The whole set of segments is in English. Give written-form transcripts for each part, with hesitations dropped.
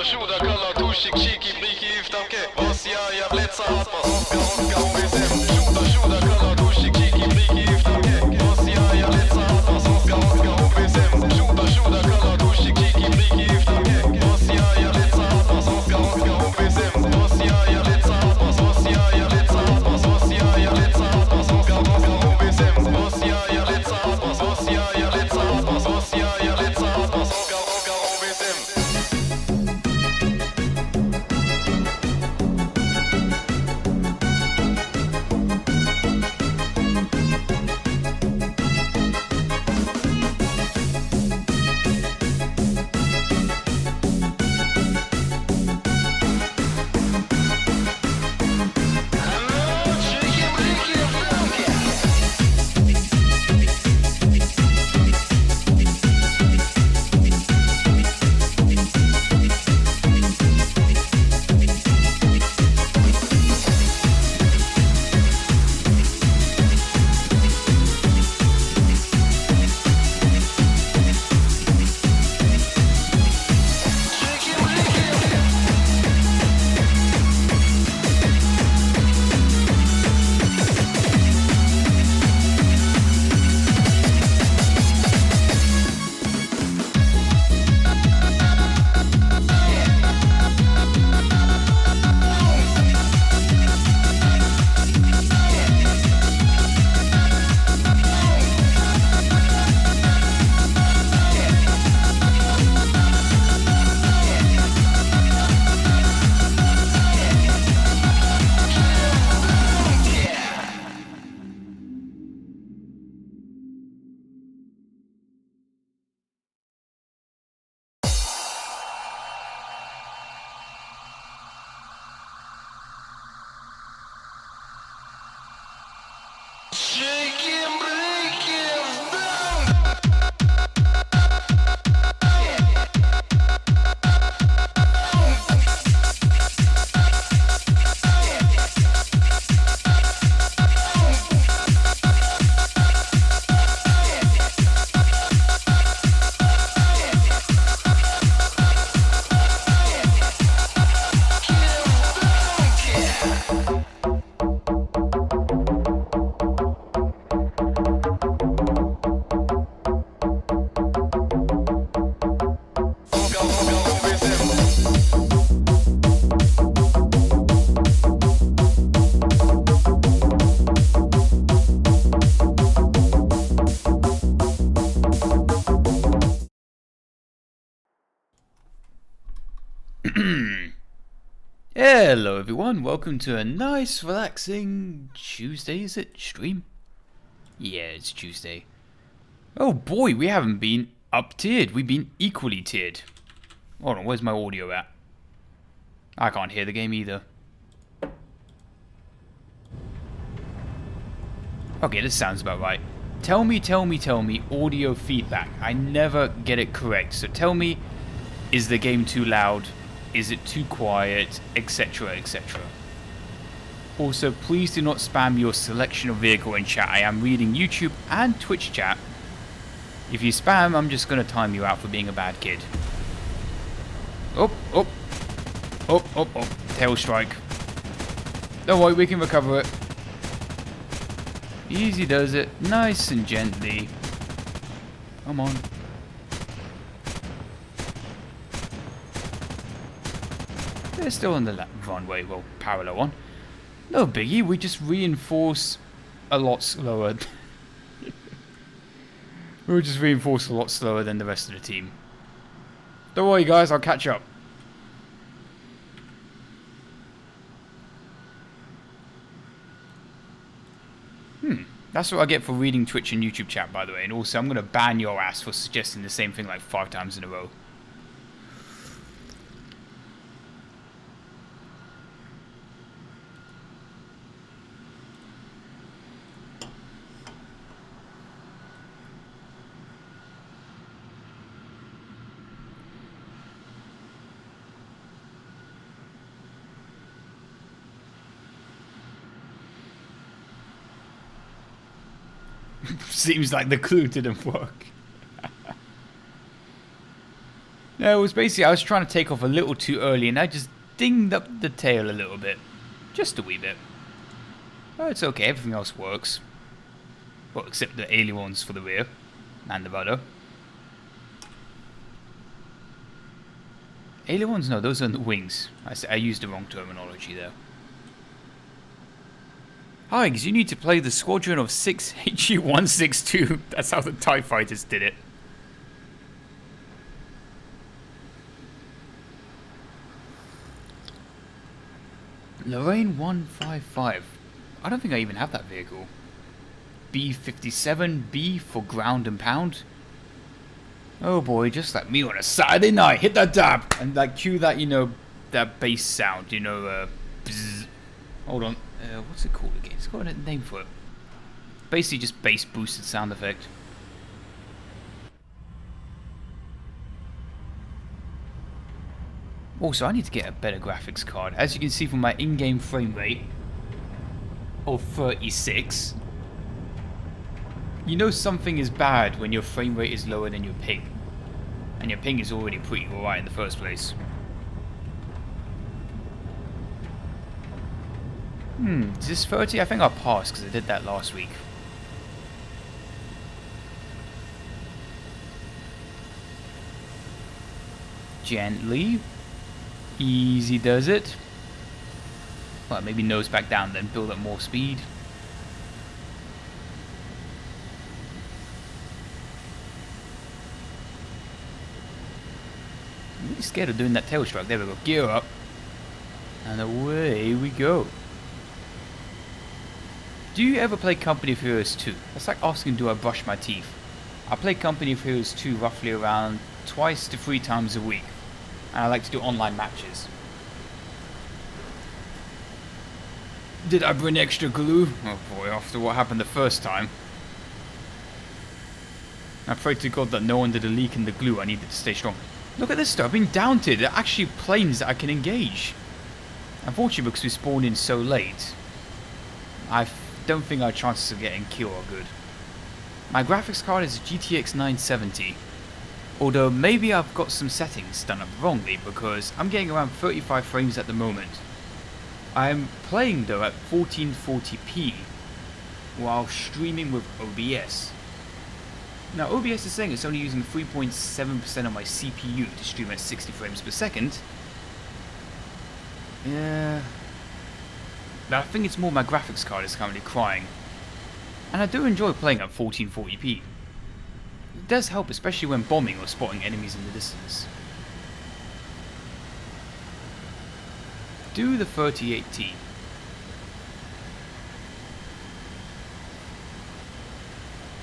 Shuda, kalla, tushik, shiki, briki, iftamke. Vassia, ja, blitza, atma. Shuda, kalla, tushik, shiki, briki, iftamke. Vassia, ja, blitza, atma. Shuda, kalla, tushik, shiki, briki, iftamke. Vassia, ja, blitza, atma. Vassia, ja, blitza, atma. Vassia, ja, blitza, atma. Vassia, ja, blitza, atma. Vassia, ja, blitza, atma. Vassia, ja, blitza, atma. Vassia, ja, blitza, atma. Shaking, breaking down. Hello everyone, welcome to a nice relaxing Tuesday, is it? Stream? Yeah, it's Tuesday. Oh boy, we haven't been up tiered, we've been equally tiered. Hold on, where's my audio at? I can't hear the game either. Okay, this sounds about right. Tell me audio feedback. I never get it correct, so tell me, is the game too loud? Is it too quiet, etc, etc. Also, please do not spam your selection of vehicle in chat. I am reading YouTube and Twitch chat. If you spam, I'm just going to time you out for being a bad kid. Oh, tail strike. Don't worry, we can recover it. Easy does it, nice and gently. Come on. They're still on the runway, well, parallel one. No biggie, we just reinforce a lot slower. We'll just reinforce a lot slower than the rest of the team. Don't worry guys, I'll catch up. That's what I get for reading Twitch and YouTube chat, by the way. And also, I'm going to ban your ass for suggesting the same thing like 5 times in a row. Seems like the clue didn't work. No, it was basically I was trying to take off a little too early and I just dinged up the tail a little bit. Just a wee bit. Oh, it's okay, everything else works. Well, except the ailerons for the rear and the rudder. Ailerons? No, those are the wings. I used the wrong terminology there. Higgs, you need to play the Squadron of 6 HU-162. That's how the TIE Fighters did it. Lorraine 155. I don't think I even have that vehicle. B-57B for ground and pound. Oh boy, just like me on a Saturday night. Hit that dab! And like cue that, you know, that bass sound, you know, bzzz. Hold on. What's it called again? It's got a name for it. Basically just bass boosted sound effect. Also, I need to get a better graphics card. As you can see from my in-game frame rate of 36, you know something is bad when your frame rate is lower than your ping. And your ping is already pretty alright in the first place. Is this 30? I think I'll pass because I did that last week. Gently. Easy does it. Well, maybe nose back down then, build up more speed. I'm really scared of doing that tail stroke. There we go. Gear up. And away we go. Do you ever play Company of Heroes 2? That's like asking, do I brush my teeth? I play Company of Heroes 2 roughly around 2 to 3 times a week. And I like to do online matches. Did I bring extra glue? Oh boy, after what happened the first time. I pray to God that no one did a leak in the glue. I needed to stay strong. Look at this stuff, I've been downed. They're actually planes that I can engage. Unfortunately, because we spawned in so late, I don't think our chances of getting killed are good. My graphics card is a GTX 970. Although maybe I've got some settings done up wrongly because I'm getting around 35 frames at the moment. I'm playing though at 1440p while streaming with OBS. Now OBS is saying it's only using 3.7% of my CPU to stream at 60 frames per second. Yeah. But I think it's more my graphics card is currently crying. And I do enjoy playing at 1440p. It does help, especially when bombing or spotting enemies in the distance. Do the 38T.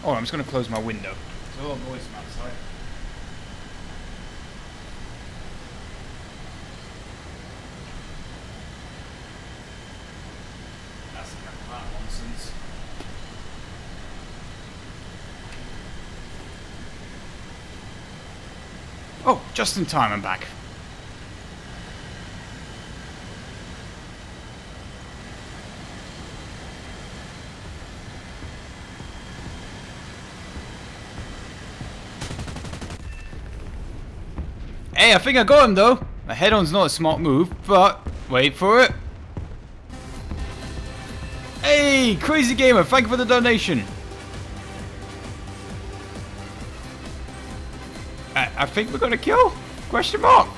Oh, I'm just going to close my window. There's a lot of noise from outside. That's enough of that nonsense. Oh, just in time, I'm back. Hey, I think I got him though. A head-on's not a smart move, but wait for it. Hey, Crazy Gamer, thank you for the donation. I think we're gonna kill? Question mark.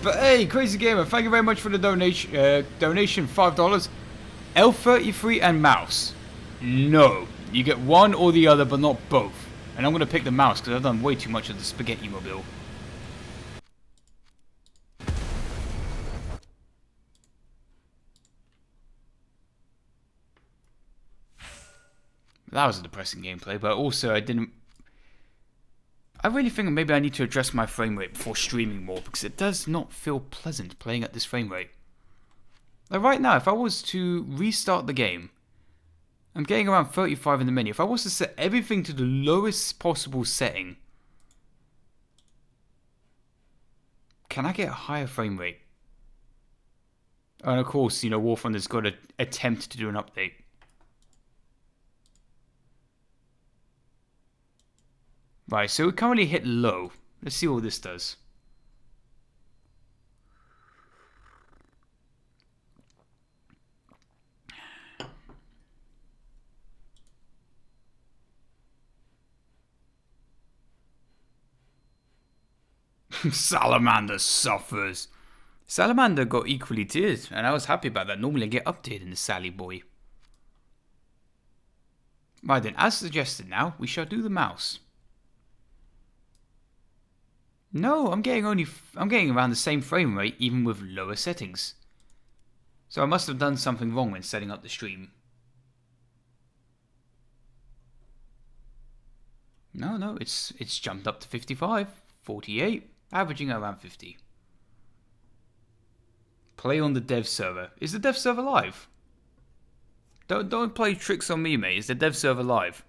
But hey, Crazy Gamer, thank you very much for the donation. Donation $5. L33 and mouse. No, you get one or the other, but not both. And I'm gonna pick the mouse because I've done way too much of the spaghetti mobile. That was a depressing gameplay, but also I really think maybe I need to address my frame rate before streaming more because it does not feel pleasant playing at this frame rate. Like right now, if I was to restart the game, I'm getting around 35 in the menu. If I was to set everything to the lowest possible setting, can I get a higher frame rate? And of course, you know, War Thunder's got to attempt to do an update. Right, so we currently hit low. Let's see what this does. Salamander suffers. Salamander got equally tiered, and I was happy about that. Normally I get up tiered in the Sally Boy. Right then, as suggested now, we shall do the mouse. No, I'm getting around the same frame rate even with lower settings. So I must have done something wrong when setting up the stream. No, it's jumped up to 55, 48, averaging around 50. Play on the dev server. Is the dev server live? Don't play tricks on me, mate. Is the dev server live?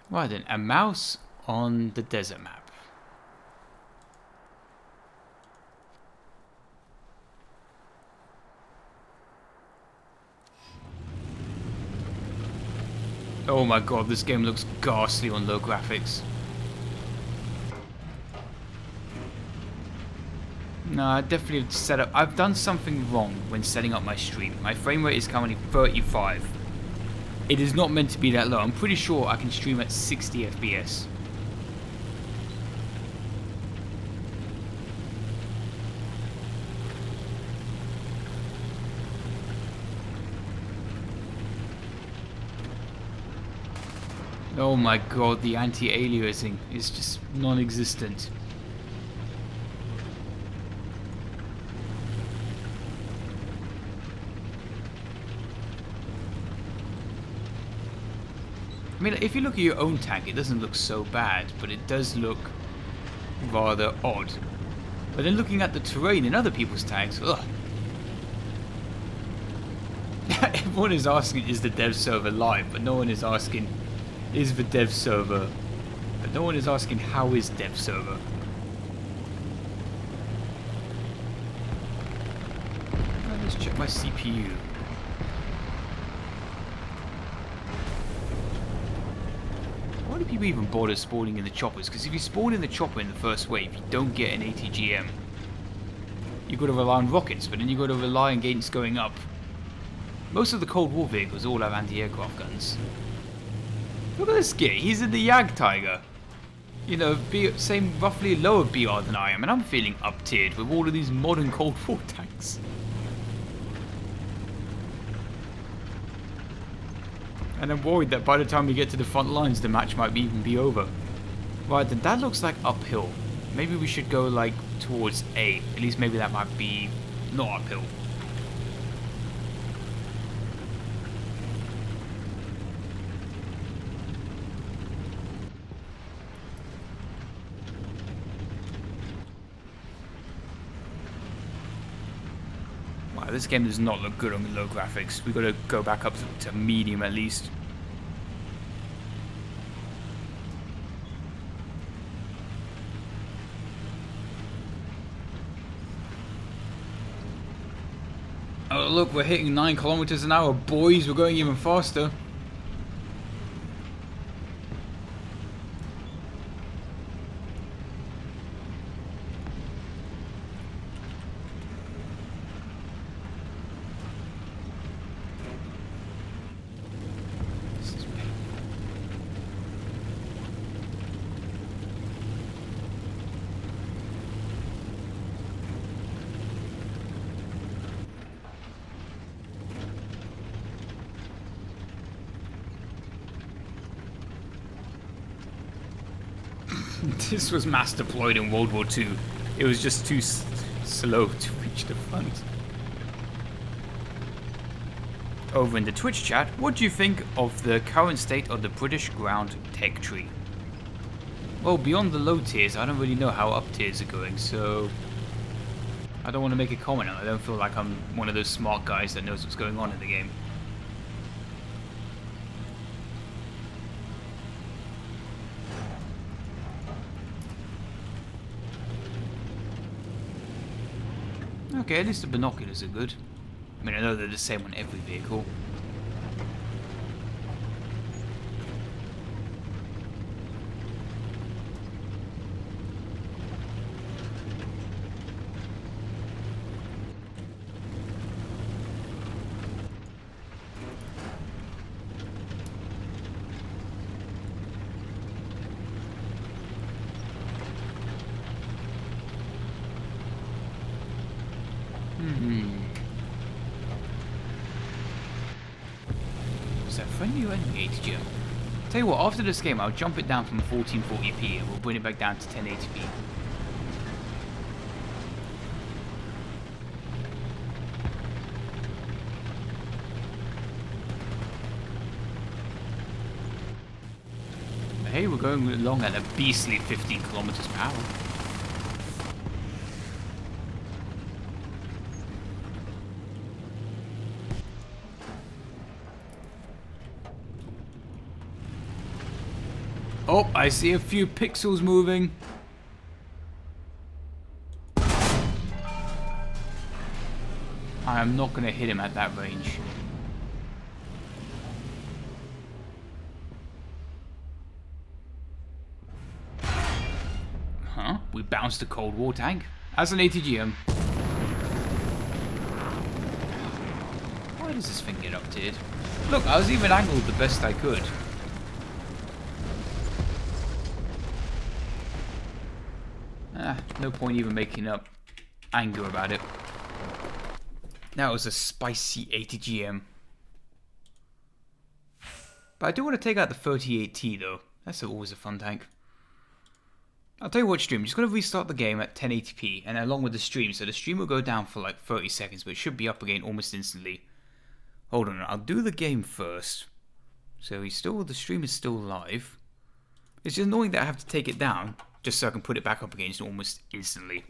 Right then, a mouse on the desert map. Oh my god, this game looks ghastly on low graphics. No, I definitely set up. I've done something wrong when setting up my stream. My frame rate is currently 35. It is not meant to be that low. I'm pretty sure I can stream at 60 FPS. Oh my god, the anti-aliasing is just non-existent. I mean, if you look at your own tank, it doesn't look so bad, but it does look rather odd. But then looking at the terrain in other people's tanks, ugh. Everyone is asking, is the dev server live? But no one is asking, is the dev server? But no one is asking, how is dev server? Let's check my CPU. Why do people even bother spawning in the choppers? Because if you spawn in the chopper in the first wave, you don't get an ATGM. You've got to rely on rockets, but then you've got to rely on gates going up. Most of the Cold War vehicles all have anti-aircraft guns. Look at this kid, he's in the Jagdtiger. You know, same roughly lower BR than I am, and I'm feeling up-tiered with all of these modern Cold War tanks. And I'm worried that by the time we get to the front lines, the match might even be over. Right, then that looks like uphill. Maybe we should go, like, towards A. At least maybe that might be not uphill. Wow, this game does not look good on the low graphics. We've got to go back up to medium at least. Oh look, we're hitting 9 kilometers an hour, boys. We're going even faster. This was mass deployed in World War II. It was just too slow to reach the front. Over in the Twitch chat, what do you think of the current state of the British ground tech tree? Well, beyond the low tiers, I don't really know how up tiers are going, so I don't want to make a comment on it. I don't feel like I'm one of those smart guys that knows what's going on in the game. Okay, at least the binoculars are good. I mean, I know they're the same on every vehicle. Is that friendly or enemy ATGM? Tell you what, after this game, I'll jump it down from 1440p and we'll bring it back down to 1080p. Hey, we're going along at a beastly 15 kilometers per hour. Oh, I see a few pixels moving. I am not going to hit him at that range. Huh? We bounced a Cold War tank. As an ATGM. Why does this thing get up-tiered? Look, I was even angled the best I could. No point even making up anger about it. That was a spicy ATGM. But I do want to take out the 38T though. That's always a fun tank. I'll tell you what, stream. I'm just going to restart the game at 1080p and along with the stream. So the stream will go down for like 30 seconds, but it should be up again almost instantly. Hold on, I'll do the game first. So the stream is still live. It's just annoying that I have to take it down just so I can put it back up again almost instantly.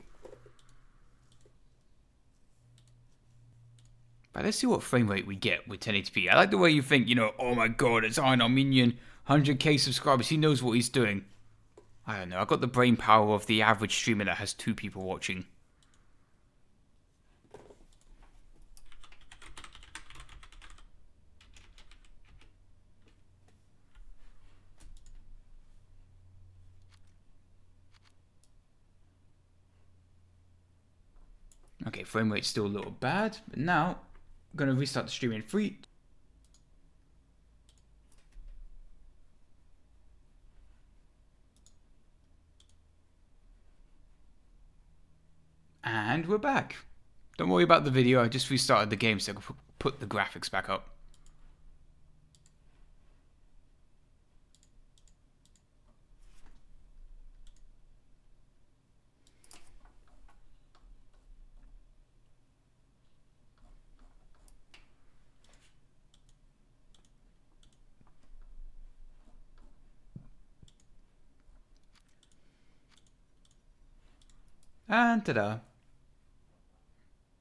But let's see what frame rate we get with 1080p. I like the way you think, you know, oh my god, it's Iron Armenian, 100k subscribers, he knows what he's doing. I don't know, I've got the brain power of the average streamer that has 2 people watching. Okay, frame rate's still a little bad, but now I'm going to restart the stream in 3. And we're back. Don't worry about the video, I just restarted the game so I can put the graphics back up. And ta-da.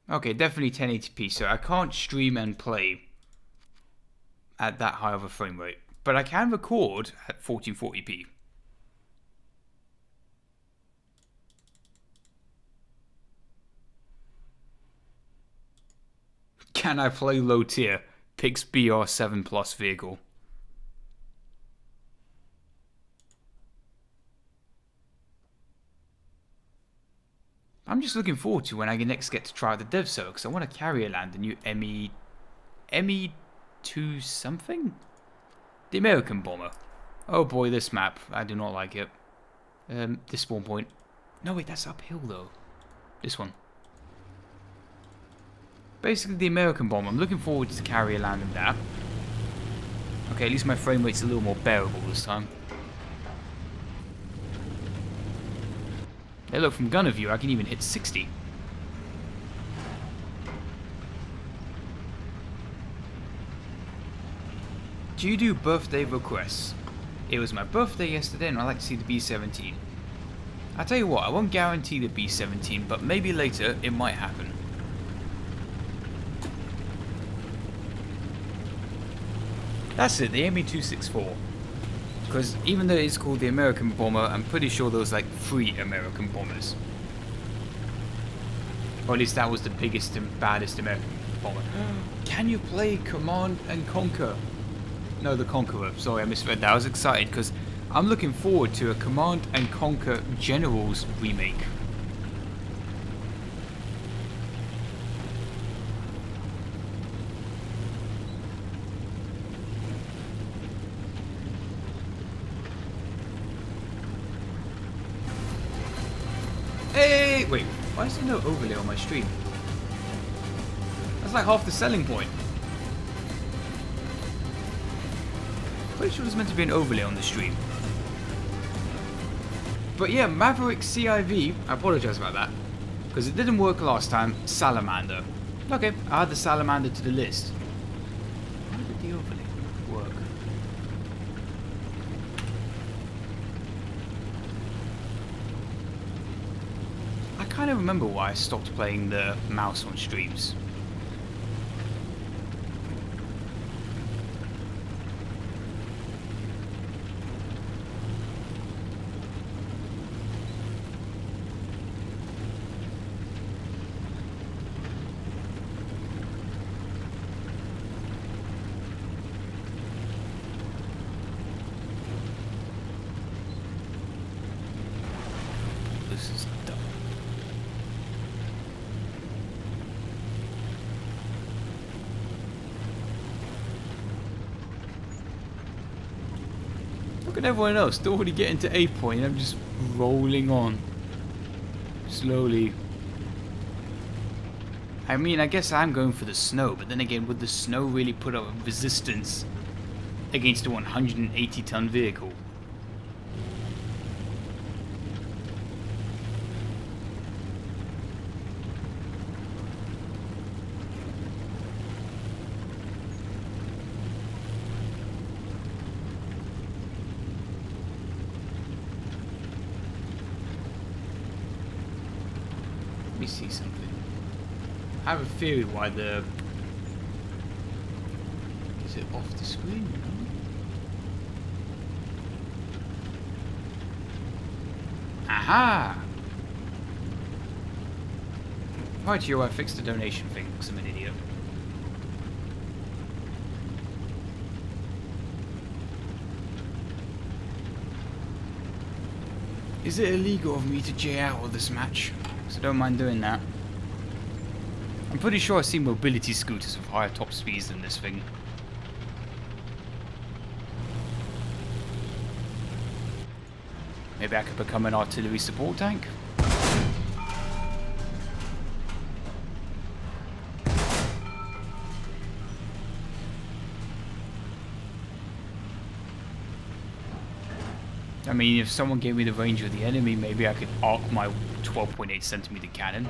Okay, definitely 1080p, so I can't stream and play at that high of a frame rate. But I can record at 1440p. Can I play low tier? Pix BR7 Plus vehicle. I'm just looking forward to when I next get to try out the dev server because I want to carrier land the new ME2 something? The American bomber. Oh boy, this map. I do not like it. This spawn point. No wait, that's uphill though. This one. Basically the American bomber. I'm looking forward to carrier landing that. Okay, at least my frame rate's a little more bearable this time. Hey look, from gunner view I can even hit 60. Do you do birthday requests? It was my birthday yesterday and I'd like to see the B-17. I tell you what, I won't guarantee the B-17, but maybe later it might happen. That's it, the ME-264. Because even though it's called the American bomber, I'm pretty sure there was like 3 American bombers. Or at least that was the biggest and baddest American bomber. Can you play Command and Conquer? No, the Conqueror. Sorry, I misread that. I was excited because I'm looking forward to a Command and Conquer Generals remake. Hey, wait, why is there no overlay on my stream? That's like half the selling point. Pretty sure there's meant to be an overlay on the stream. But yeah, Maverick CIV, I apologize about that, because it didn't work last time. Salamander. Okay, I'll add the Salamander to the list. Why did the overlay not work? I kind of remember why I stopped playing the mouse on streams. This is dumb. Look at everyone else, still already getting to A point. I'm just rolling on. Slowly. I mean, I guess I'm going for the snow, but then again, would the snow really put up resistance against a 180-ton vehicle? Let me see something. I have a theory why the... Is it off the screen? No? Aha! Right, I fixed the donation thing because I'm an idiot. Is it illegal of me to J out of this match? So I don't mind doing that. I'm pretty sure I've seen mobility scooters with higher top speeds than this thing. Maybe I could become an artillery support tank? I mean, if someone gave me the range of the enemy, maybe I could arc my 12.8 centimeter cannon.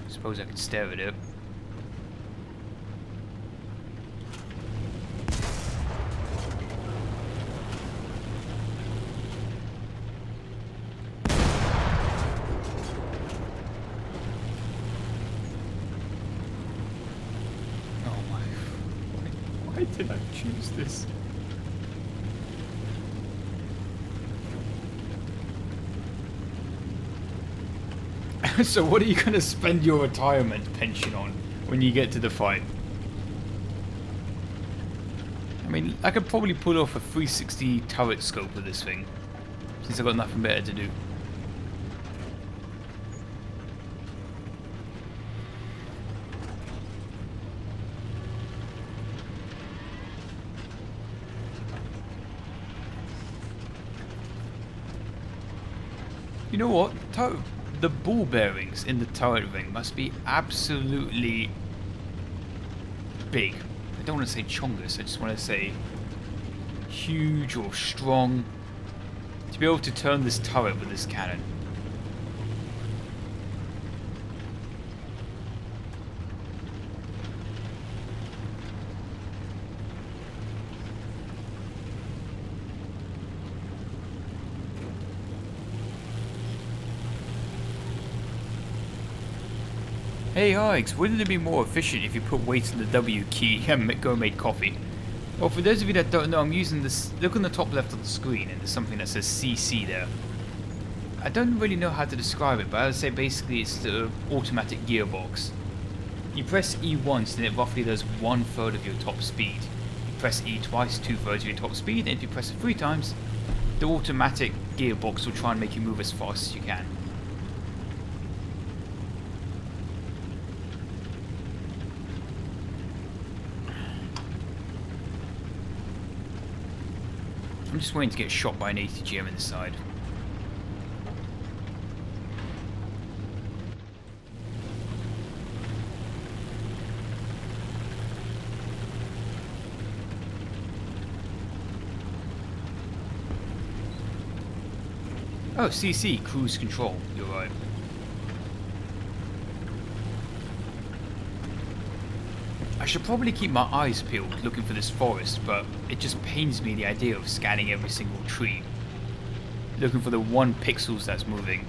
Suppose I could stare at it. Why did I choose this? So what are you going to spend your retirement pension on when you get to the fight? I mean, I could probably pull off a 360 turret scope with this thing, since I've got nothing better to do. You know what? The ball bearings in the turret ring must be absolutely big. I don't want to say chongus, I just want to say huge or strong to be able to turn this turret with this cannon. Hey Hikes, wouldn't it be more efficient if you put weight on the W key and go made coffee? Well, for those of you that don't know, I'm using this. Look on the top left of the screen, and there's something that says CC there. I don't really know how to describe it, but I would say basically it's the automatic gearbox. You press E once, and it roughly does 1/3 of your top speed. You press E twice, 2/3 of your top speed, and if you press it 3 times, the automatic gearbox will try and make you move as fast as you can. I'm just waiting to get shot by an ATGM in the side. Oh, CC, cruise control. You're right. I should probably keep my eyes peeled looking for this forest, but it just pains me the idea of scanning every single tree, looking for the 1 pixels that's moving.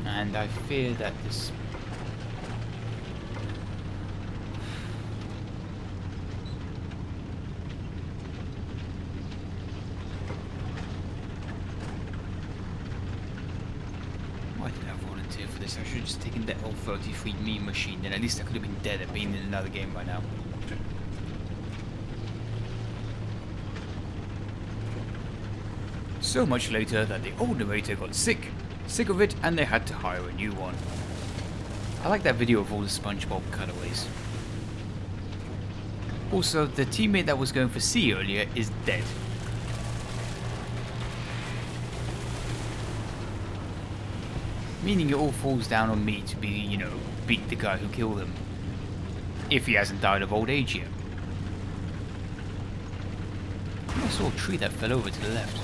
And I fear that this... Why did I volunteer for this? I should have just taken that L-33 meat machine, then at least I could have been dead and been in another game by now. So much later that the old narrator got sick of it, and they had to hire a new one. I like that video of all the SpongeBob cutaways. Also, the teammate that was going for C earlier is dead. Meaning it all falls down on me to be, you know, beat the guy who killed him. If he hasn't died of old age yet. I saw a tree that fell over to the left.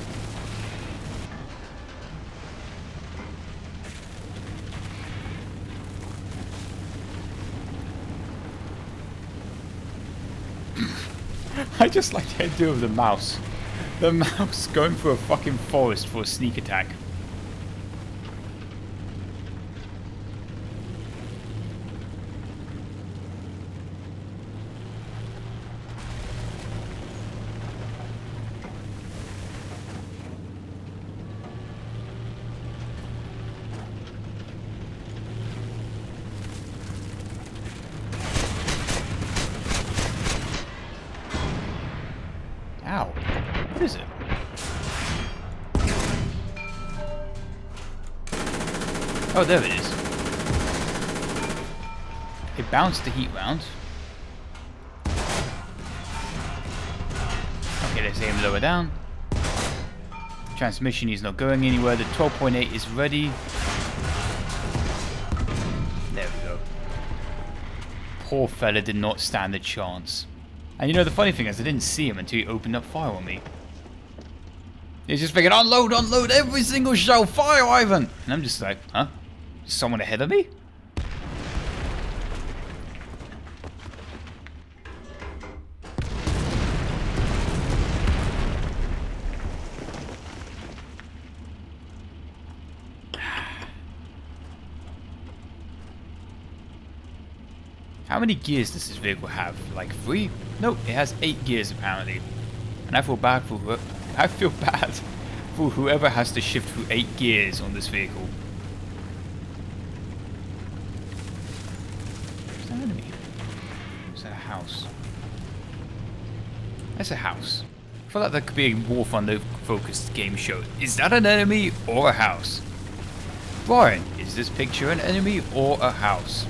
I just like the idea of the mouse. The mouse going through a fucking forest for a sneak attack. Ow. What is it? Oh, there it is. It bounced the heat round. Okay, let's aim lower down. Transmission is not going anywhere. The 12.8 is ready. There we go. Poor fella did not stand a chance. And you know, the funny thing is, I didn't see him until he opened up fire on me. He's just thinking, unload, unload every single shell, fire, Ivan! And I'm just like, huh? Is someone ahead of me? How many gears does this vehicle have? Like 3? Nope, it has 8 gears apparently. And I feel bad for whoever has to shift through 8 gears on this vehicle. Is that an enemy? Is that a house? That's a house. I feel like that could be a War Thunder focused game show. Is that an enemy or a house? Brian, is this picture an enemy or a house?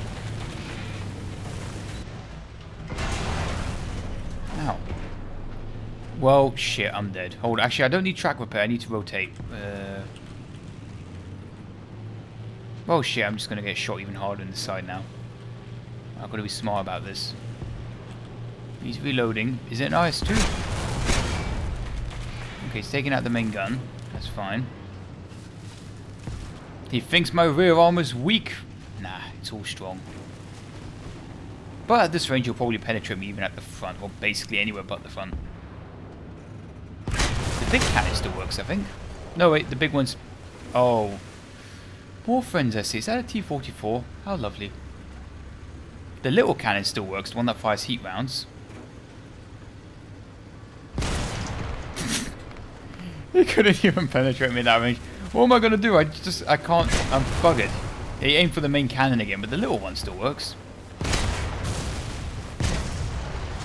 Ow. Well, shit, I'm dead. Hold on. Actually, I don't need track repair. I need to rotate. Oh, shit, I'm just going to get shot even harder in the side now. I've got to be smart about this. He's reloading. Is it an IS-2? Okay, he's taking out the main gun. That's fine. He thinks my rear armor's weak. Nah, it's all strong. But at this range, you'll probably penetrate me even at the front, or basically anywhere but the front. The big cannon still works, I think. No, wait, the big one's... Oh. More friends, I see. Is that a T-44? How lovely. The little cannon still works, the one that fires heat rounds. He couldn't even penetrate me in that range. What am I going to do? I can't. I'm buggered. He aimed for the main cannon again, but the little one still works.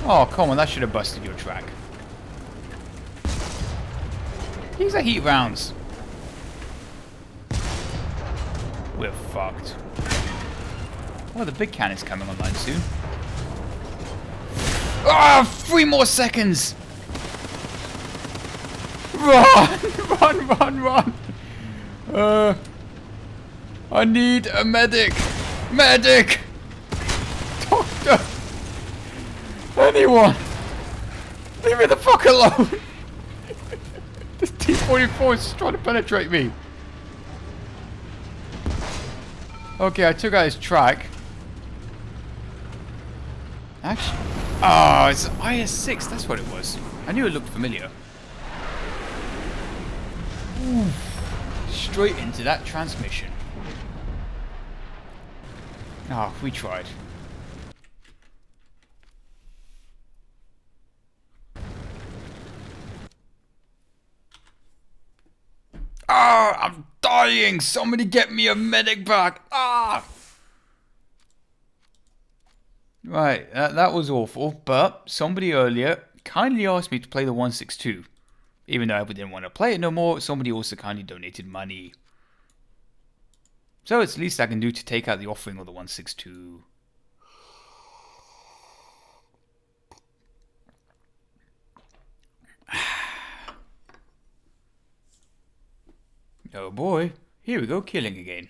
Oh, come on. That should have busted your track. These are heat rounds. We're fucked. Oh, the big cannon's coming online soon. Ah, 3 more seconds! Run! Run, run, run! I need a medic! Medic! Doctor! Anyone! Leave me the fuck alone! This T-44 is just trying to penetrate me. Okay, I took out his track. Actually... Oh, it's IS-6, that's what it was. I knew it looked familiar. Oof. Straight into that transmission. Ah, we tried. Ah, I'm dying! Somebody get me a medic back! Ah! Right, that was awful, but somebody earlier kindly asked me to play the 162. Even though I didn't want to play it no more, somebody also kindly donated money. So it's the least I can do to take out the offering of the 162. Oh boy, here we go, killing again.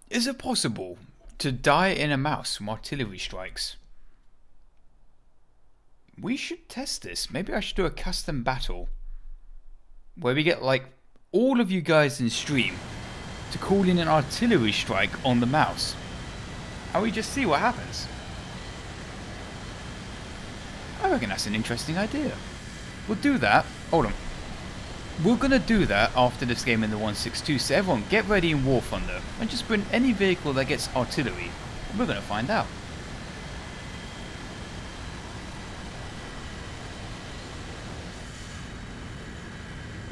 Is it possible to die in a mouse from artillery strikes? We should test this. Maybe I should do a custom battle where we get like all of you guys in stream to call in an artillery strike on the mouse, and we just see what happens. I reckon that's an interesting idea. We'll do that. Hold on. We're gonna do that after this game in the 162, so everyone get ready in War Thunder and just bring any vehicle that gets artillery. We're gonna find out.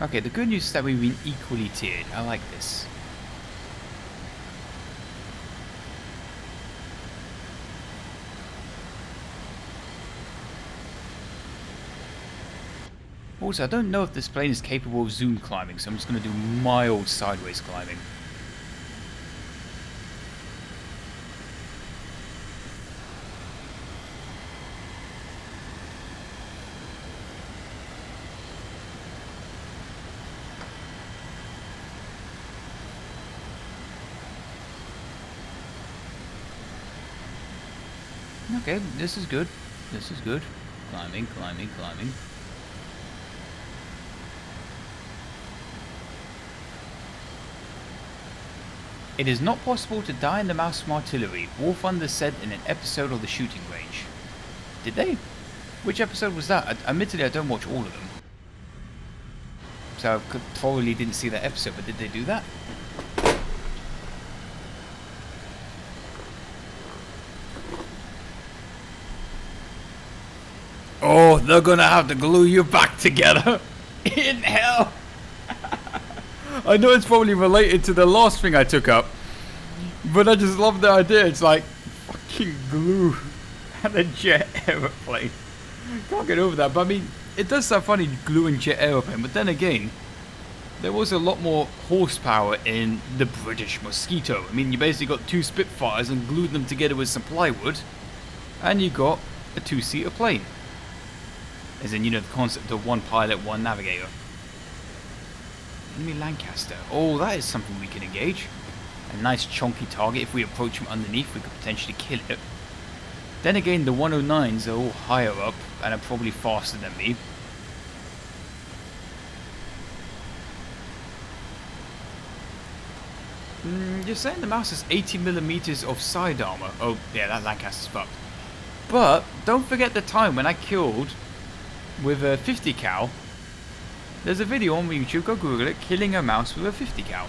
Okay, the good news is that we've been equally tiered. I like this. Also, I don't know if this plane is capable of zoom climbing, so I'm just going to do mild sideways climbing. Okay, this is good. This is good. Climbing, climbing, climbing. It is not possible to die in the mouse from artillery, War Thunder said in an episode of The Shooting Range. Did they? Which episode was that? Admittedly, I don't watch all of them. So I probably didn't see that episode, but did they do that? Oh, they're gonna have to glue you back together. In hell. I know it's probably related to the last thing I took up, but I just love the idea. It's like fucking glue and a jet aeroplane. Can't get over that. But I mean, it does sound funny gluing jet aeroplane. But then again, there was a lot more horsepower in the British Mosquito. I mean, you basically got 2 Spitfires and glued them together with some plywood, and you got a 2-seater plane. As in, you know, the concept of 1 pilot, 1 navigator. Enemy Lancaster. Oh, that is something we can engage. A nice chunky target. If we approach from underneath, we could potentially kill it. Then again, the 109s are all higher up and are probably faster than me. You're saying the mouse has 80mm of side armor. Oh, yeah, that Lancaster's fucked. But don't forget the time when I killed with a 50 cal. There's a video on YouTube, go Google it, killing a mouse with a 50 cal.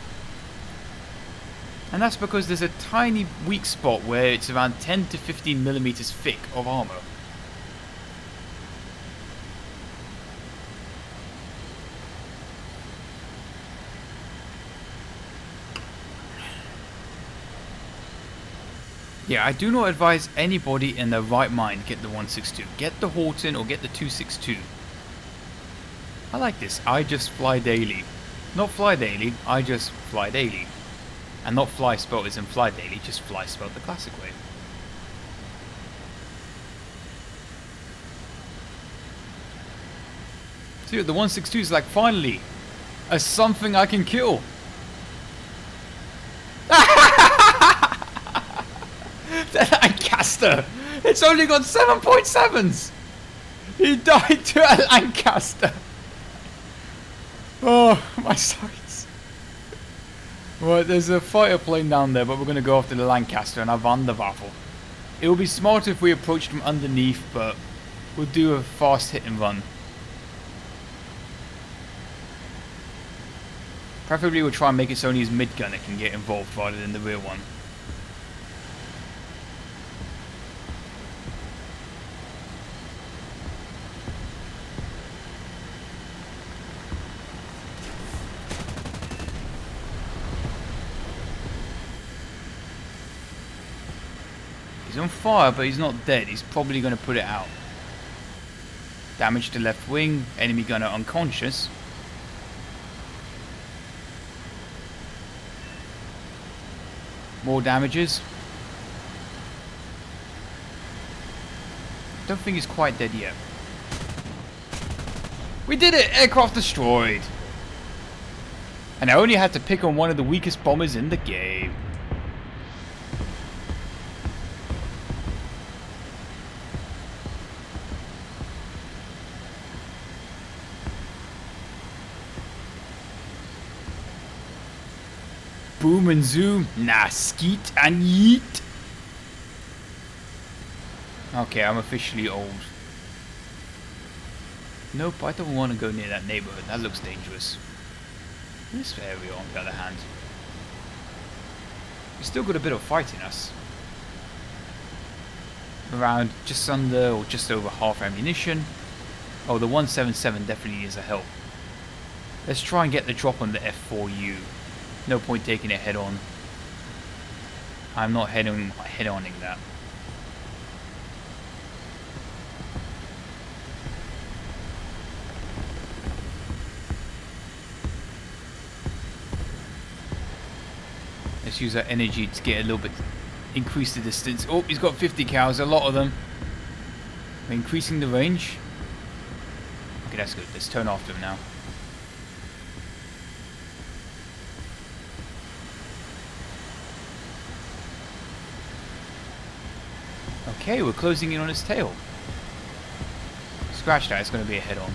And that's because there's a tiny weak spot where it's around 10 to 15mm thick of armor. Yeah, I do not advise anybody in their right mind get the 162. Get the Horton or get the 262. I like this. I just fly daily. Not fly daily, I just fly daily. And not fly spelled as in fly daily, just fly spelled the classic way. See, the 162 is like, finally, a something I can kill. The Lancaster! It's only got 7.7s! He died to a Lancaster! Oh, my sights. Right, there's a fighter plane down there, but we're going to go after the Lancaster and our Wanderwaffe. It would be smart if we approached from underneath, but we'll do a fast hit and run. Preferably we'll try and make it so only his mid-gunner can get involved rather than the rear one. He's on fire, but he's not dead. He's probably going to put it out. Damage to left wing. Enemy gunner unconscious. More damages. Don't think he's quite dead yet. We did it! Aircraft destroyed! And I only had to pick on one of the weakest bombers in the game. Boom and zoom. Nah, skeet and yeet. Okay, I'm officially old. Nope, I don't want to go near that neighborhood. That looks dangerous. This area, on the other hand, we've still got a bit of fight in us. Around just under or just over half ammunition. Oh, the 177 definitely needs a help. Let's try and get the drop on the F4U. No point taking it head on. I'm not head-oning that. Let's use our energy to get a little bit, increase the distance. Oh, he's got 50 cows, a lot of them. We're increasing the range. Okay, that's good. Let's turn after him now. Okay, we're closing in on his tail. Scratch that, it's going to be a head-on.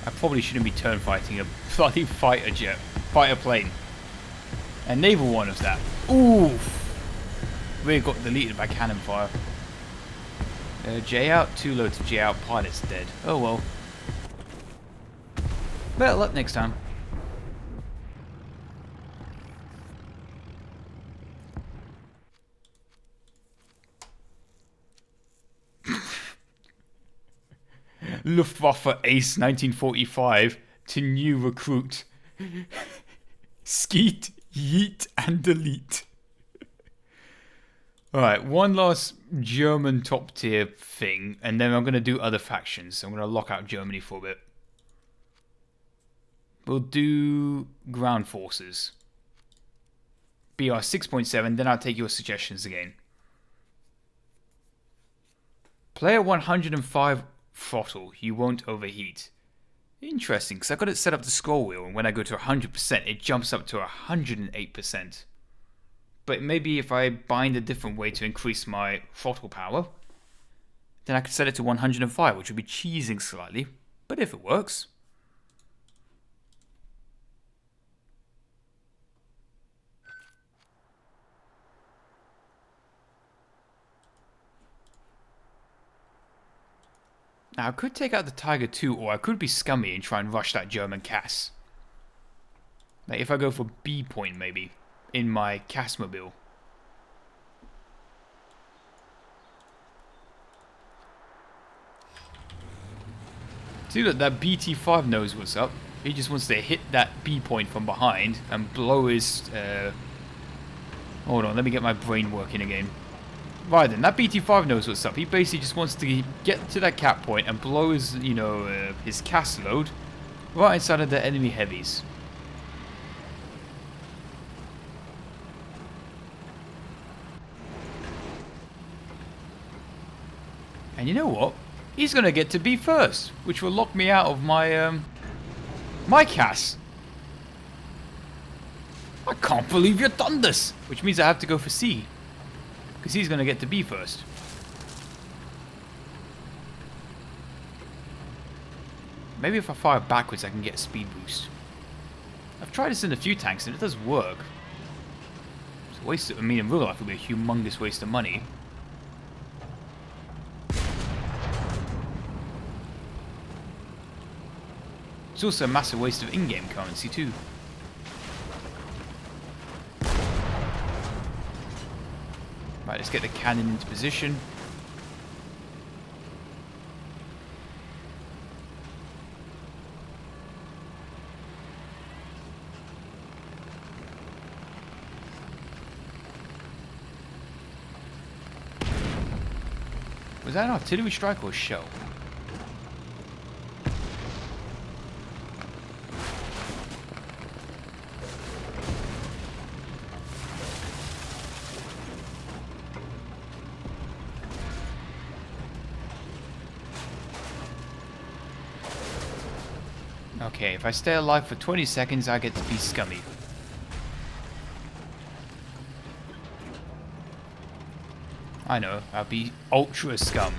I probably shouldn't be turn fighting a bloody fighter plane. A naval one of that. Oof! We got deleted by cannon fire. J out, too low to J out, pilot's dead. Oh well. Better luck next time. Luftwaffe Ace 1945 to new recruit. Skeet, yeet, and delete. Alright, one last German top tier thing, and then I'm going to do other factions. I'm going to lock out Germany for a bit. We'll do ground forces. BR 6.7, then I'll take your suggestions again. Player 105 throttle, you won't overheat. Interesting, because I've got it set up to scroll wheel, and when I go to 100%, it jumps up to 108%. But maybe if I bind a different way to increase my throttle power, then I could set it to 105, which would be cheesing slightly. But if it works... Now, I could take out the Tiger 2, or I could be scummy and try and rush that German Cass. Like, if I go for B point, maybe, in my Cassmobile. See, look, that BT5 knows what's up. He just wants to hit that B point from behind and blow his... Hold on, let me get my brain working again. Right then, that BT5 knows what's up. He basically just wants to get to that cap point and blow his, you know, his Cass load right inside of the enemy heavies. And you know what? He's gonna get to B first, which will lock me out of my my Cass. I can't believe you've done this! Which means I have to go for C. Because he's going to get to B first. Maybe if I fire backwards I can get a speed boost. I've tried this in a few tanks and it does work. It's a waste of, I mean, in real life it would be a humongous waste of money. It's also a massive waste of in-game currency too. Right, let's get the cannon into position. Was that an artillery strike or a shell? Okay, if I stay alive for 20 seconds, I get to be scummy. I know, I'll be ultra scum.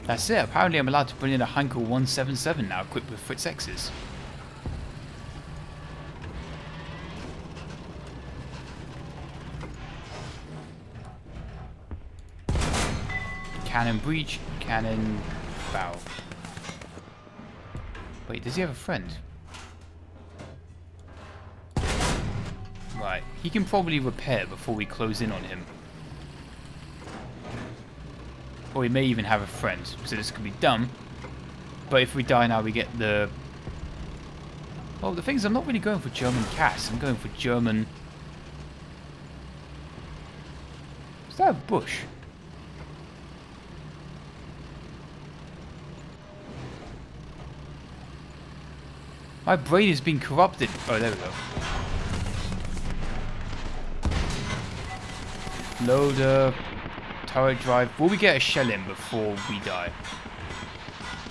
That's it, apparently I'm allowed to put in a Heinkel 177 now, equipped with Fritz X's. Cannon breach, cannon bow. Wait, does he have a friend? Right, he can probably repair before we close in on him. Or he may even have a friend, so this could be dumb. But if we die now, we get the... Well, the thing is, I'm not really going for German Cass, I'm going for German... Is that a bush? My brain is being corrupted. Oh, there we go. Loader, turret drive. Will we get a shell in before we die?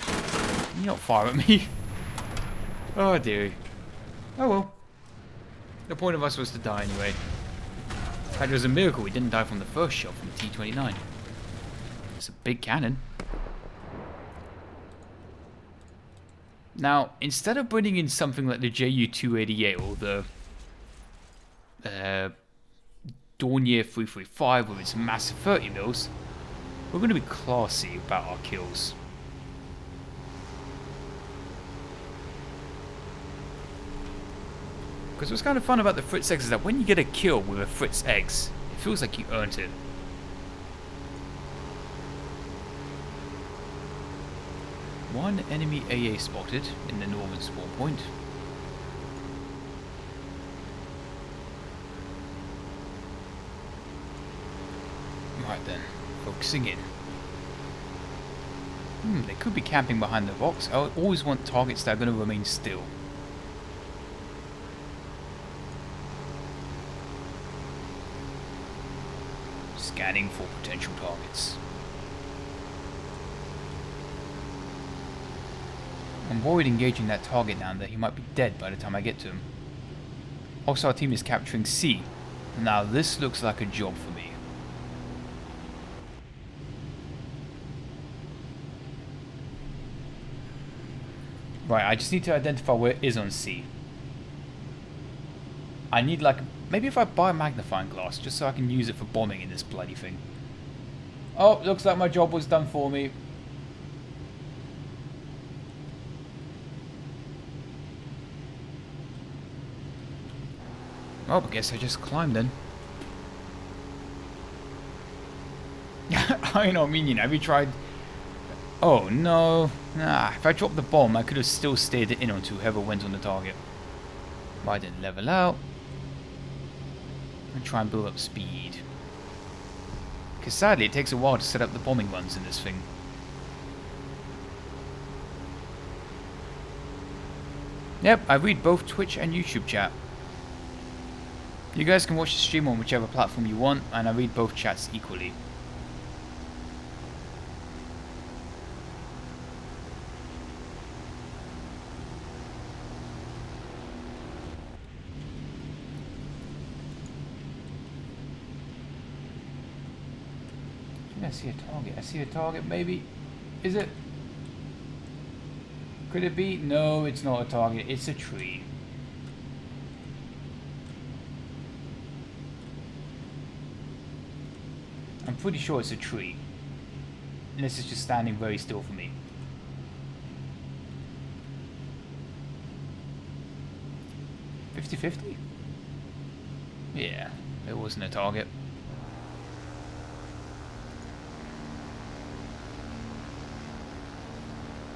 Can you not fire at me? Oh dear. Oh well. The point of us was to die anyway. In fact, it was a miracle we didn't die from the first shot from the T-29. It's a big cannon. Now, instead of bringing in something like the Ju-288 or the Dornier 335 with its massive 30 mils, we're going to be classy about our kills. Because what's kind of fun about the Fritz X is that when you get a kill with a Fritz X, it feels like you earned it. One enemy AA spotted in the northern spawn point. Right then, focusing in. They could be camping behind the rocks. I always want targets that are going to remain still. scanning for potential targets. I'm worried engaging that target down there. He might be dead by the time I get to him. Also, our team is capturing C. Now this looks like a job for me. Right, I just need to identify where it is on C. I need like, maybe if I buy a magnifying glass, just so I can use it for bombing in this bloody thing. Oh, looks like my job was done for me. Oh, I guess I just climbed then. I know, minion, have you tried... Oh, no. Nah, if I dropped the bomb, I could have still steered it in onto whoever went on the target. But I didn't level out. And try and build up speed. Because sadly, it takes a while to set up the bombing runs in this thing. Yep, I read both Twitch and YouTube chat. You guys can watch the stream on whichever platform you want, and I read both chats equally. I see a target. I see a target, maybe. Is it? Could it be? No, it's not a target. It's a tree. I'm pretty sure it's a tree. Unless it's just standing very still for me. $50-50? Yeah, it wasn't a target.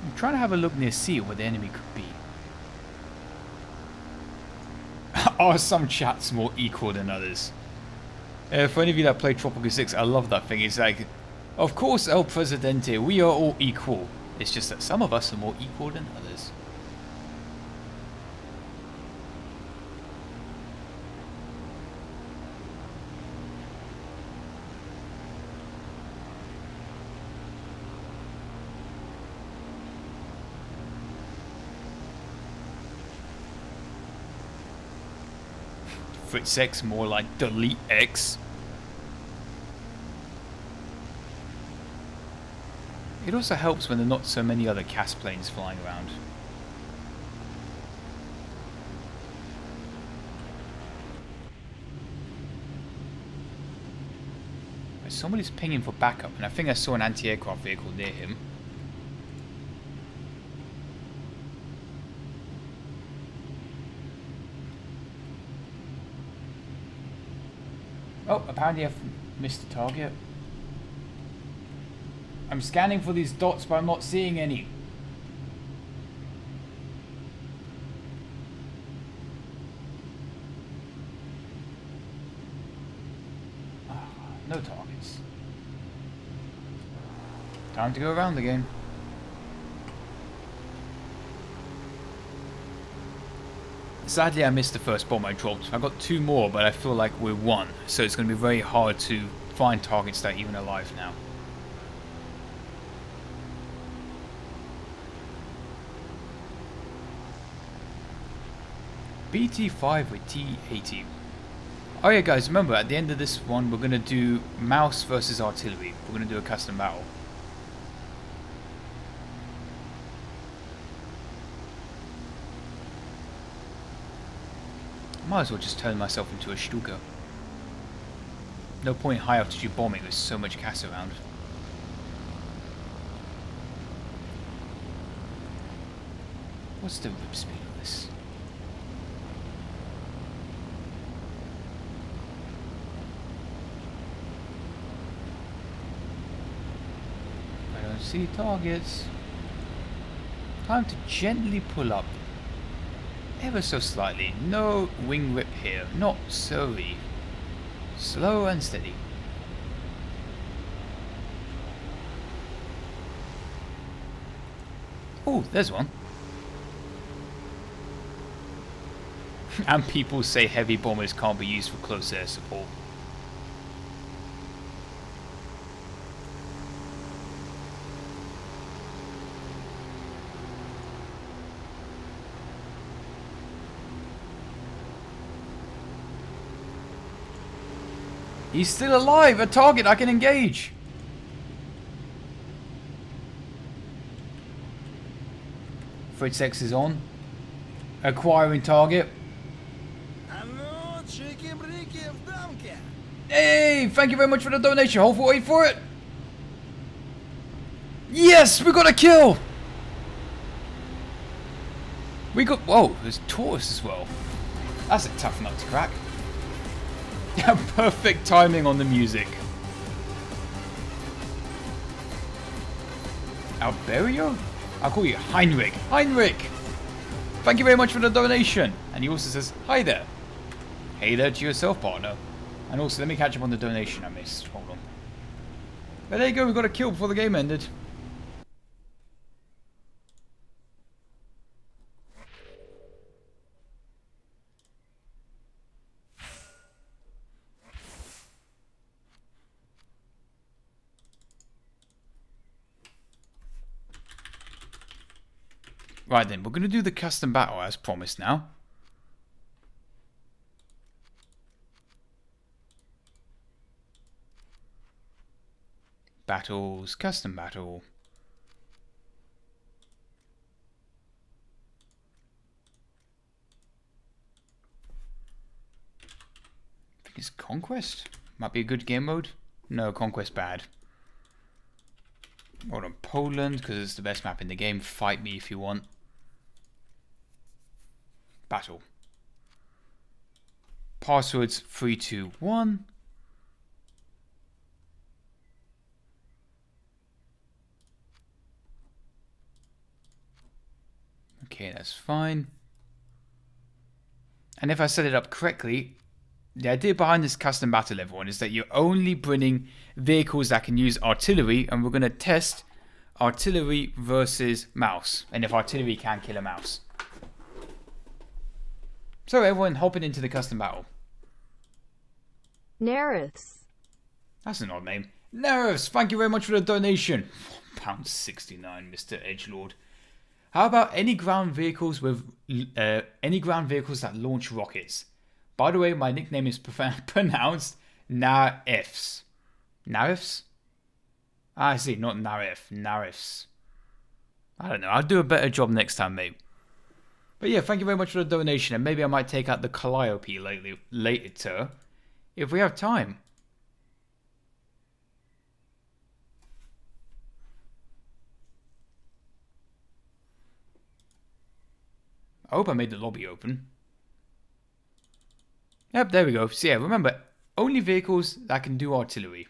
I'm trying to have a look near C where the enemy could be. Are some chats more equal than others? For any of you that play Tropico 6, I love that thing. It's like, of course, El Presidente, we are all equal. It's just that some of us are more equal than others. Fritz X, more like delete X. It also helps when there are not so many other CAS planes flying around. Somebody's pinging for backup, and I think I saw an anti-aircraft vehicle near him. Oh, apparently I've missed the target. I'm scanning for these dots, but I'm not seeing any. No targets. Time to go around again. Sadly, I missed the first bomb I dropped. I got 2 more, but I feel like we're 1, so it's going to be very hard to find targets that are even alive now. BT5 with T80. Oh yeah, guys, remember at the end of this one, we're going to do mouse versus artillery. We're going to do a custom battle. Might as well just turn myself into a Stuka. No point in high altitude bombing, there's so much CAS around. What's the whip speed of this? I don't see targets. Time to gently pull up. Ever so slightly. No wing whip here. Not sorry. Slow and steady. Oh, there's one. And people say heavy bombers can't be used for close air support. He's still alive. A target I can engage. Fritz X is on. Acquiring target. Hey, thank you very much for the donation. Hold for, wait for it. Yes, we got a kill. We got, whoa, there's Taurus as well. That's a tough nut to crack. Perfect timing on the music. Alberio? I'll call you Heinrich. Heinrich! Thank you very much for the donation. And he also says, hi there. Hey there to yourself, partner. And also, let me catch up on the donation I missed. Hold on. But there you go, we got a kill before the game ended. Right then, we're going to do the custom battle as promised now. Battles, custom battle. I think it's Conquest. Might be a good game mode. No, Conquest bad. Hold on, Poland, because it's the best map in the game. Fight me if you want. Battle. Passwords 321. Okay, that's fine. And if I set it up correctly, the idea behind this custom battle, everyone, is that you're only bringing vehicles that can use artillery, and we're going to test artillery versus mouse, and if artillery can kill a mouse. So everyone, hopping into the custom battle. Neriths. That's an odd name. Neriths, thank you very much for the donation. £1.69, Mr. Edgelord. How about any ground vehicles with any ground vehicles that launch rockets? By the way, my nickname is pronounced Narifs. Narifs? Ah, I see, not Narif. Narifs. I don't know. I'll do a better job next time, mate. But yeah, thank you very much for the donation, and maybe I might take out the Calliope later, if we have time. I hope I made the lobby open. Yep, there we go. So yeah, remember, only vehicles that can do artillery.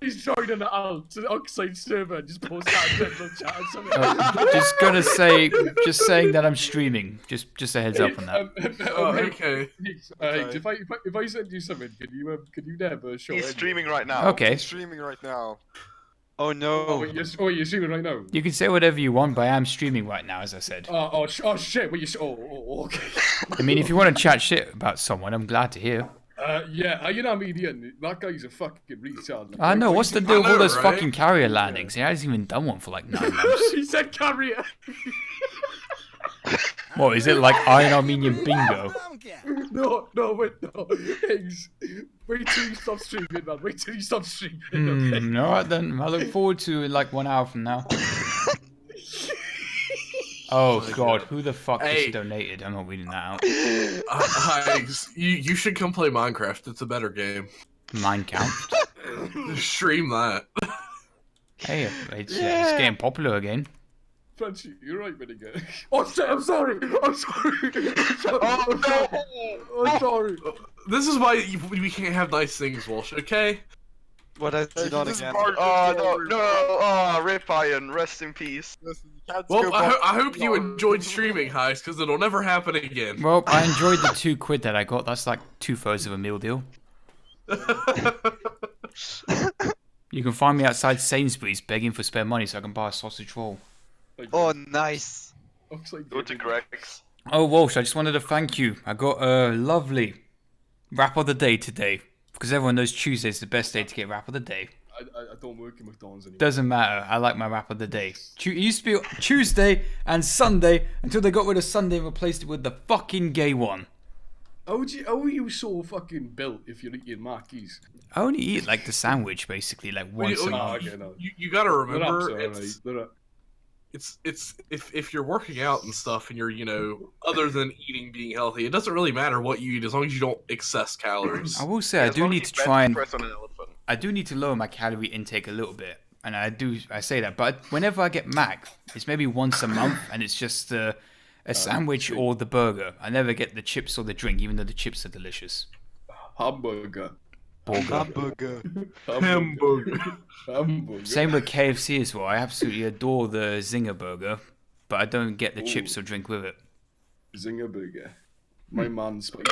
He's joining it out to the Oxide server and just post that in general chat or something. Just gonna say, just saying that I'm streaming. Just a heads up on that. Okay. If I send you something, can you never show? He's streaming right now. Okay. He's streaming right now. Oh no. You're streaming right now. You can say whatever you want, but I am streaming right now, as I said. Oh shit! Okay. I mean, if you want to chat shit about someone, I'm glad to hear. Yeah, you know I'm Ian. That guy's a fucking retard. Like, I know, what's the deal with all those right? fucking carrier landings? He hasn't even done one for like 9 months. He said carrier. What, is it like Iron Armenian bingo? No, Higgs, wait till you stop streaming, man. Wait till you stop streaming. Okay? Alright then, I look forward to it like 1 hour from now. Oh god, who the fuck just donated? I'm not reading that out. Higgs, you should come play Minecraft. It's a better game. Minecraft? Stream that. Hey, it's getting popular again. Francie, you're right, Miniger. Oh shit, I'm sorry. I'm sorry. This is why we can't have nice things, Walsh, okay? What has he done This is again? Bart- Oh no, oh rip Iron, rest in peace. Well, I hope you enjoyed streaming, Higgs, because it'll never happen again. Well, I enjoyed the £2 that I got. That's like 2/3 of a meal deal. You can find me outside Sainsbury's begging for spare money so I can buy a sausage roll. Oh nice. Looks like Go to Greg's. Oh, Walsh, I just wanted to thank you. I got a lovely wrap of the day today. Because everyone knows Tuesday's the best day to get wrap of the day. I don't work in McDonald's anymore. Doesn't matter. I like my wrap of the day. It used to be Tuesday and Sunday until they got rid of Sunday and replaced it with the fucking gay one. How are you so fucking built if you're eating Marquis? I only eat like the sandwich basically, like once a month. Okay, no. You gotta They're remember, absolutely right. it's if you're working out and stuff, and you're other than eating being healthy, it doesn't really matter what you eat as long as you don't excess calories. I will say I As do long need as to you try and bench press on an elephant. I do need to lower my calorie intake a little bit, and I say that. But whenever I get Mac, it's maybe once a month, and it's just a sandwich or the burger. I never get the chips or the drink, even though the chips are delicious. Hamburger. Hamburger. Hamburger. Hamburger. Same with KFC as well. I absolutely adore the Zinger burger, but I don't get the chips or drink with it. Zinger burger. My man spicy.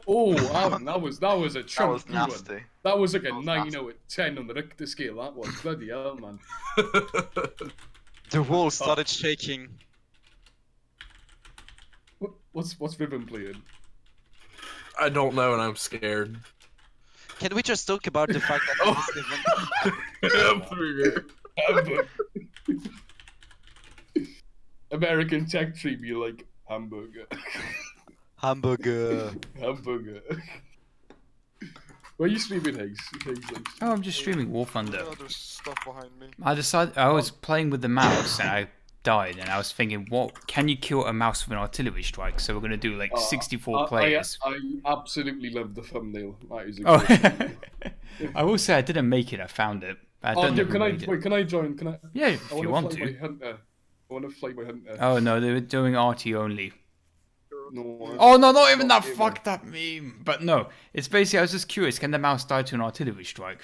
Oh, Alan, that was a That was chunky one. nasty. That was like a That was 9 nasty. out of 10 on the Richter scale. That was bloody hell, man. The wall started shaking. What's Riven playing? I don't know, and I'm scared. Can we just talk about the fact that this event... Hamburger. Hamburger. American Tech Tree be like hamburger. Hamburger. Hamburger. Where are you streaming, Higgs? Oh, I'm just streaming War Thunder. There's stuff behind me. I was playing with the mouse and I died, and I was thinking, what can you kill a mouse with an artillery strike? So we're gonna do like 64 players. I absolutely love the thumbnail. That is a Oh, great thumbnail. I will say I didn't make it. I found it. I don't know dude, who made it. can I join? Can I? Yeah, if I you wanna want fly to. my hunter. I want to fly my hunter. Oh no, they were doing arty only. No. Oh no, not even that Not even. fucked up meme. But no, it's basically I was just curious. Can the mouse die to an artillery strike?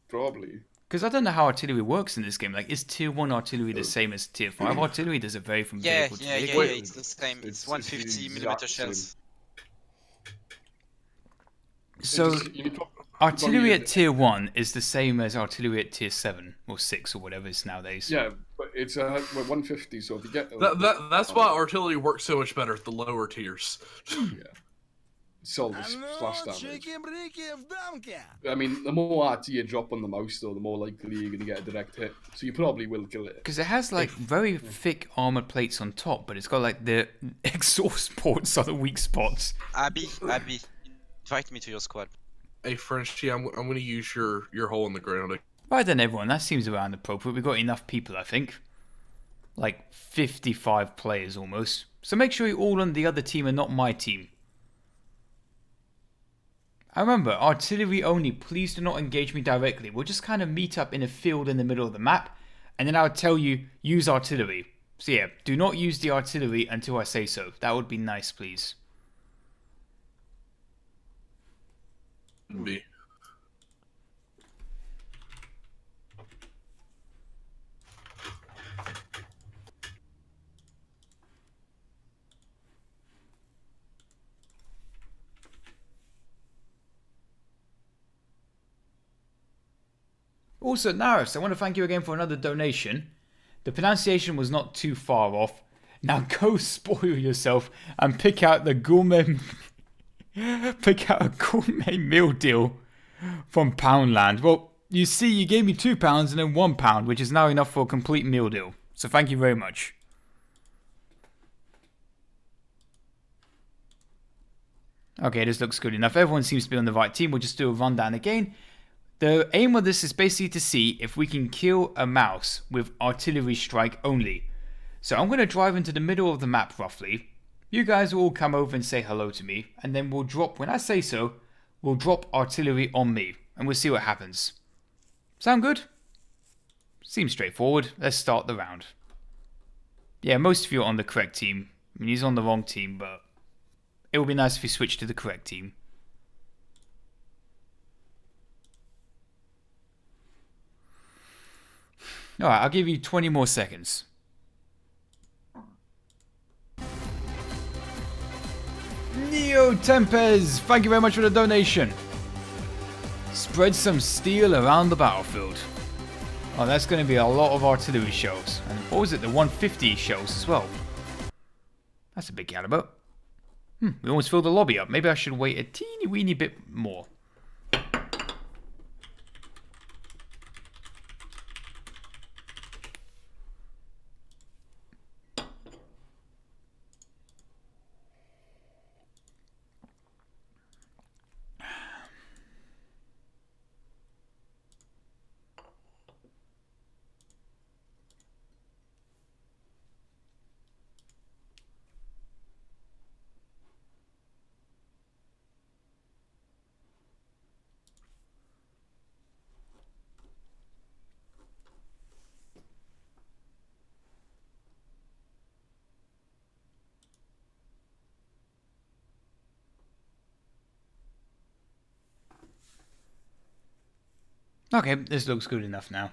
Probably. Because I don't know how artillery works in this game. Like, is tier 1 artillery the same as tier 5 artillery? Does it vary from Yeah, vehicle to yeah, yeah, vehicle? yeah, it's the same. It's It's 150 the millimeter exact shells. So You need to- artillery at Yeah, tier 1 is the same as artillery at tier 7 or 6 or whatever it's nowadays. Yeah, but it's 150. So if you get That's why artillery works so much better at the lower tiers. solve the splash damage. I mean, the more RT you drop on the mouse, though, the more likely you're gonna get a direct hit. So you probably will kill it. Because it has like very thick armored plates on top, but it's got like the exhaust ports are the weak spots. Abby, invite me to your squad. Hey, Frenchie, I'm gonna use your hole in the ground. Right then, everyone, that seems around appropriate. We've got enough people, I think. Like 55 players almost. So make sure you're all on the other team and not my team. I remember, artillery only, please do not engage me directly. We'll just kind of meet up in a field in the middle of the map, and then I'll tell you, use artillery. So yeah, do not use the artillery until I say so. That would be nice, please. Be. Also, Naris, I want to thank you again for another donation. The pronunciation was not too far off. Now go spoil yourself and pick out the gourmet... pick out a gourmet meal deal from Poundland. Well, you see, you gave me £2 and then £1, which is now enough for a complete meal deal. So thank you very much. Okay, this looks good enough. Everyone seems to be on the right team. We'll just do a rundown again. The aim of this is basically to see if we can kill a mouse with artillery strike only. So I'm going to drive into the middle of the map roughly. You guys will all come over and say hello to me. And then we'll drop, when I say so, we'll drop artillery on me. And we'll see what happens. Sound good? Seems straightforward. Let's start the round. Yeah, most of you are on the correct team. I mean, he's on the wrong team, but it would be nice if he switched to the correct team. Alright, I'll give you 20 more seconds. Neo Tempest, thank you very much for the donation. Spread some steel around the battlefield. Oh, that's going to be a lot of artillery shells. And what was it? The 150 shells as well. That's a big caliber. We almost filled the lobby up. Maybe I should wait a teeny weeny bit more. Okay, this looks good enough now.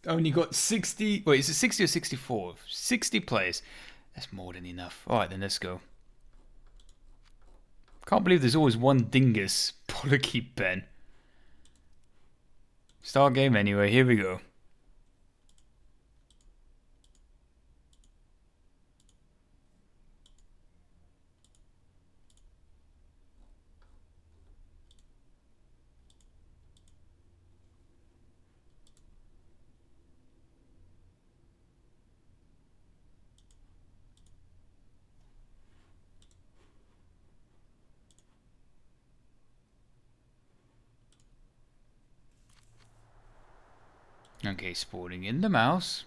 Only got 60... Wait, is it 60 or 64? 60 players. That's more than enough. Alright, then let's go. Can't believe there's always one dingus. Bollocky Ben. Start game anyway, here we go. Okay, spawning in the mouse.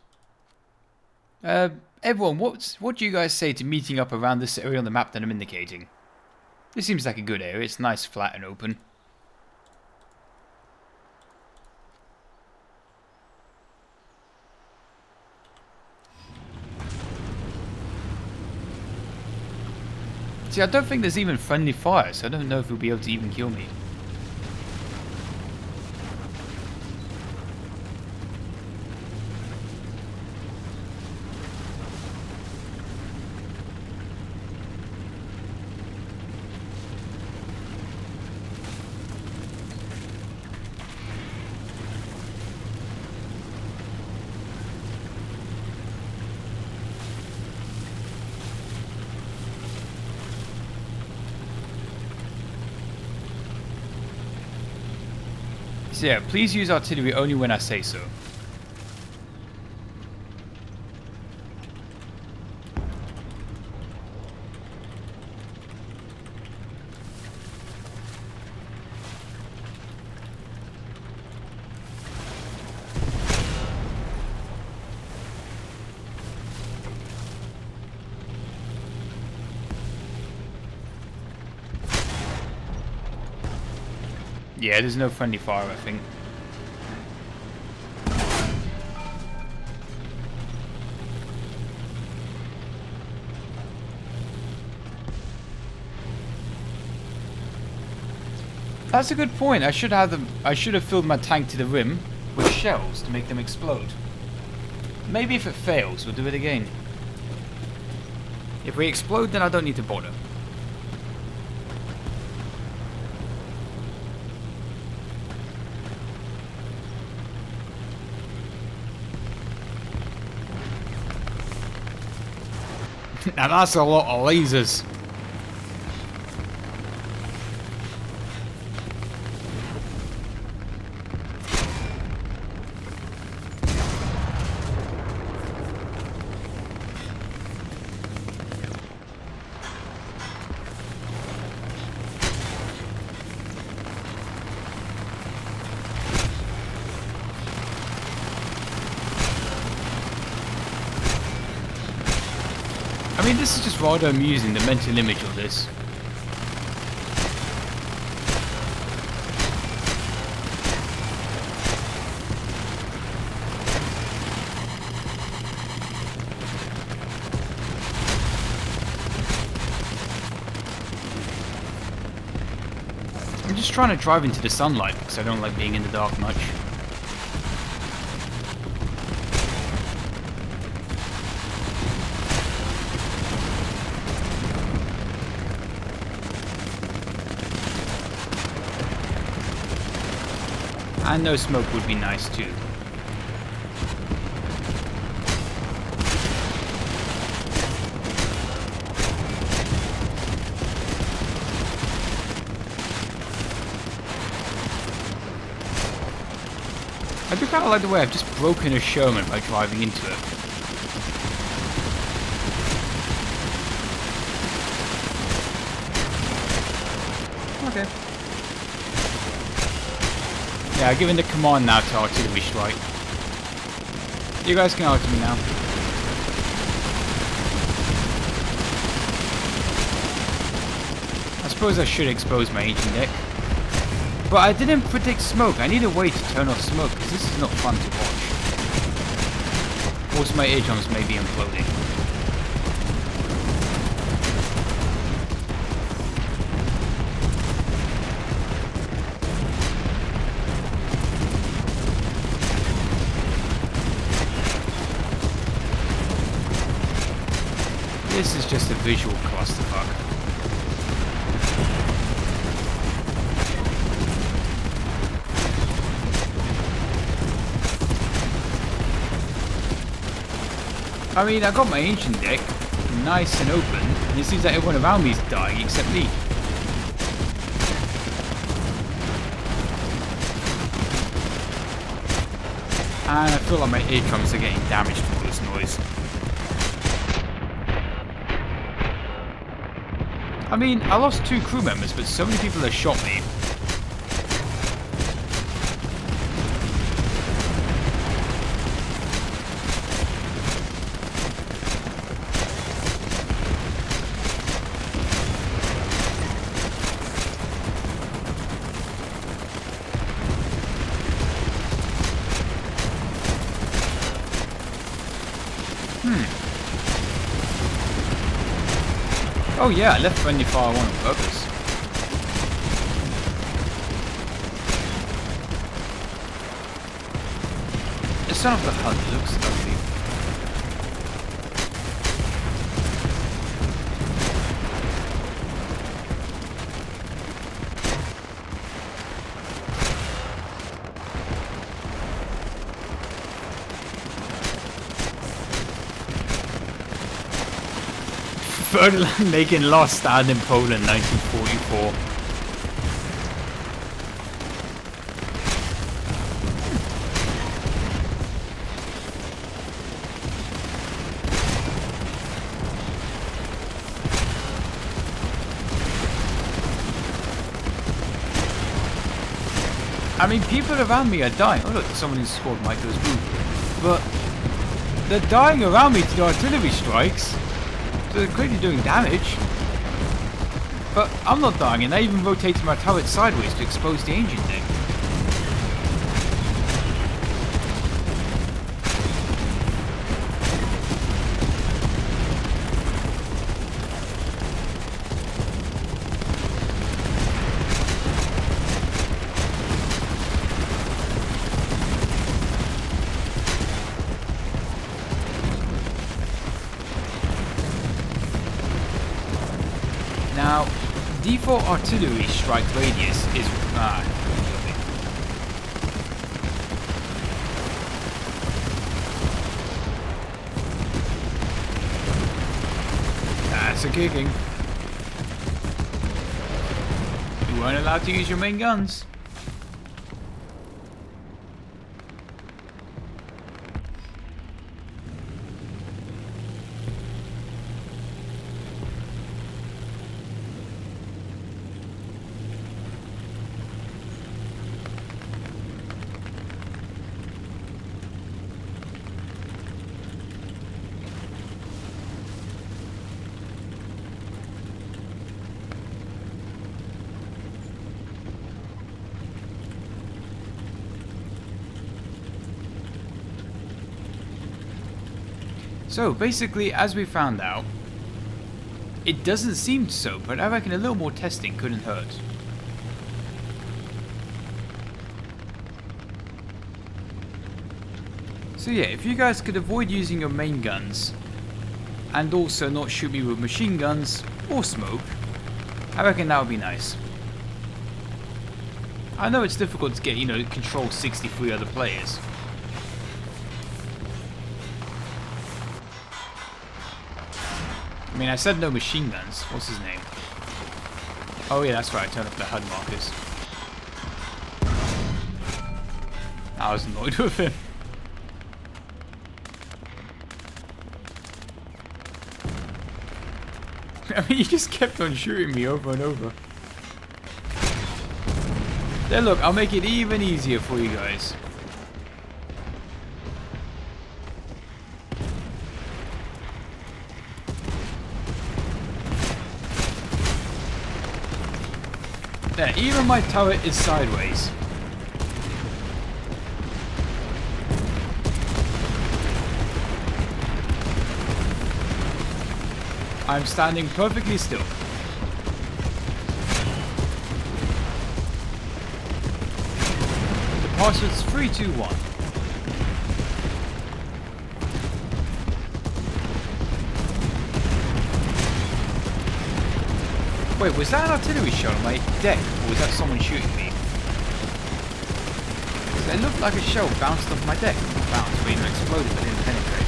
Everyone, what do you guys say to meeting up around this area on the map that I'm indicating? This seems like a good area. It's nice, flat, and open. See, I don't think there's even friendly fire, so I don't know if he'll be able to even kill me. So yeah, please use artillery only when I say so. Yeah, there's no friendly fire, I think. That's a good point. I should have filled my tank to the rim with shells to make them explode. Maybe if it fails, we'll do it again. If we explode, then I don't need to bother. Now that's a lot of lasers. I mean, this is just rather amusing, the mental image of this. I'm just trying to drive into the sunlight because I don't like being in the dark much. And no smoke would be nice too. I do kind of like the way I've just broken a Sherman by driving into it. Okay. Yeah, giving the command now to artillery strike. You guys can argue me now. I suppose I should expose my engine deck. But I didn't predict smoke. I need a way to turn off smoke because this is not fun to watch. Also, my eardrums may be imploding. This is just a visual clusterfuck. I mean, I got my engine deck nice and open, and it seems like everyone around me is dying except me. And I feel like my eardrums are getting damaged from all this noise. I mean, I lost 2 crew members, but so many people have shot me. Oh yeah, I left friendly fire 1 on purpose. The son of the HUD looks ugly. Ferdinand making last stand in Poland 1944. I mean, people around me are dying. Oh look, someone in squad might goes boom. But they're dying around me to the artillery strikes. So they're clearly doing damage. But I'm not dying, and I even rotated my turret sideways to expose the engine deck. Now, default artillery strike radius is that's a kicking. You weren't allowed to use your main guns. So basically, as we found out, it doesn't seem so, but I reckon a little more testing couldn't hurt. So yeah, if you guys could avoid using your main guns, and also not shoot me with machine guns or smoke, I reckon that would be nice. I know it's difficult to get, you know, control 63 other players. I mean, I said no machine guns. What's his name? Oh yeah, that's right, I turned off the HUD markers. I was annoyed with him. I mean, he just kept on shooting me over and over. Then look, I'll make it even easier for you guys. There, even my turret is sideways. I'm standing perfectly still. The password's 321. Wait, was that an artillery shell on my deck, or was that someone shooting me? It looked like a shell bounced off my deck. Bounced, but even exploded, but didn't penetrate.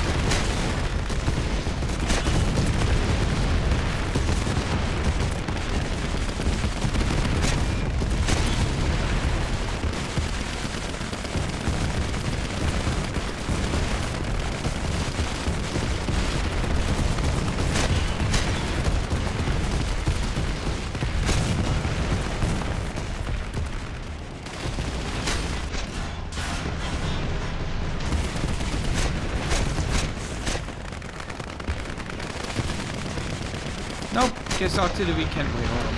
Nope, guess artillery can't wait on.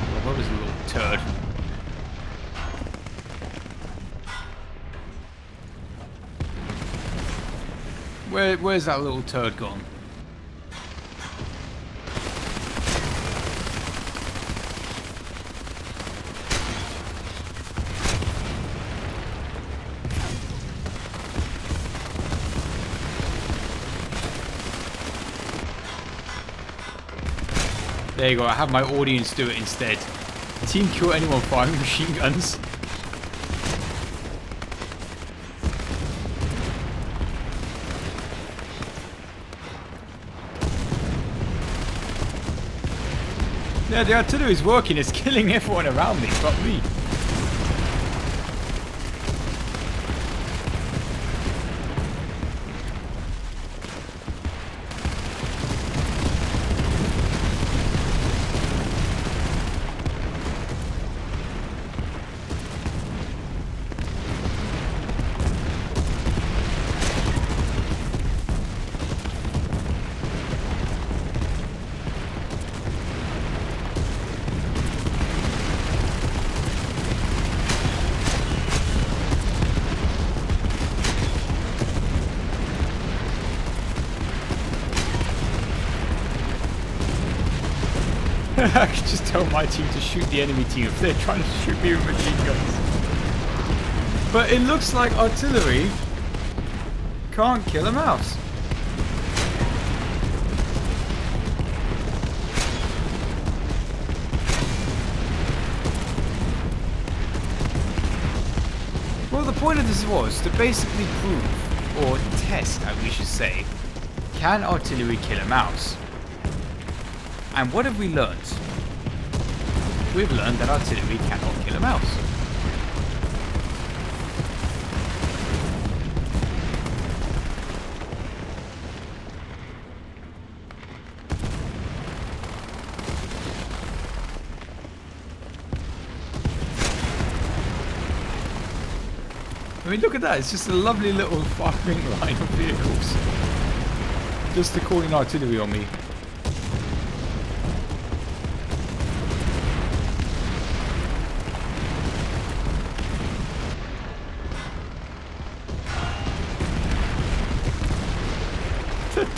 Well, what was a little turd? Where's that little turd gone? There you go, I have my audience do it instead. Team kill anyone firing machine guns. Yeah, the artillery is working, it's killing everyone around me, but me. I could just tell my team to shoot the enemy team if they're trying to shoot me with machine guns. But it looks like artillery can't kill a mouse. Well, the point of this was to basically prove, or test, we should say, can artillery kill a mouse? And what have we learned? We've learned that artillery cannot kill a mouse. I mean, look at that, it's just a lovely little firing line of vehicles. Just to call in artillery on me.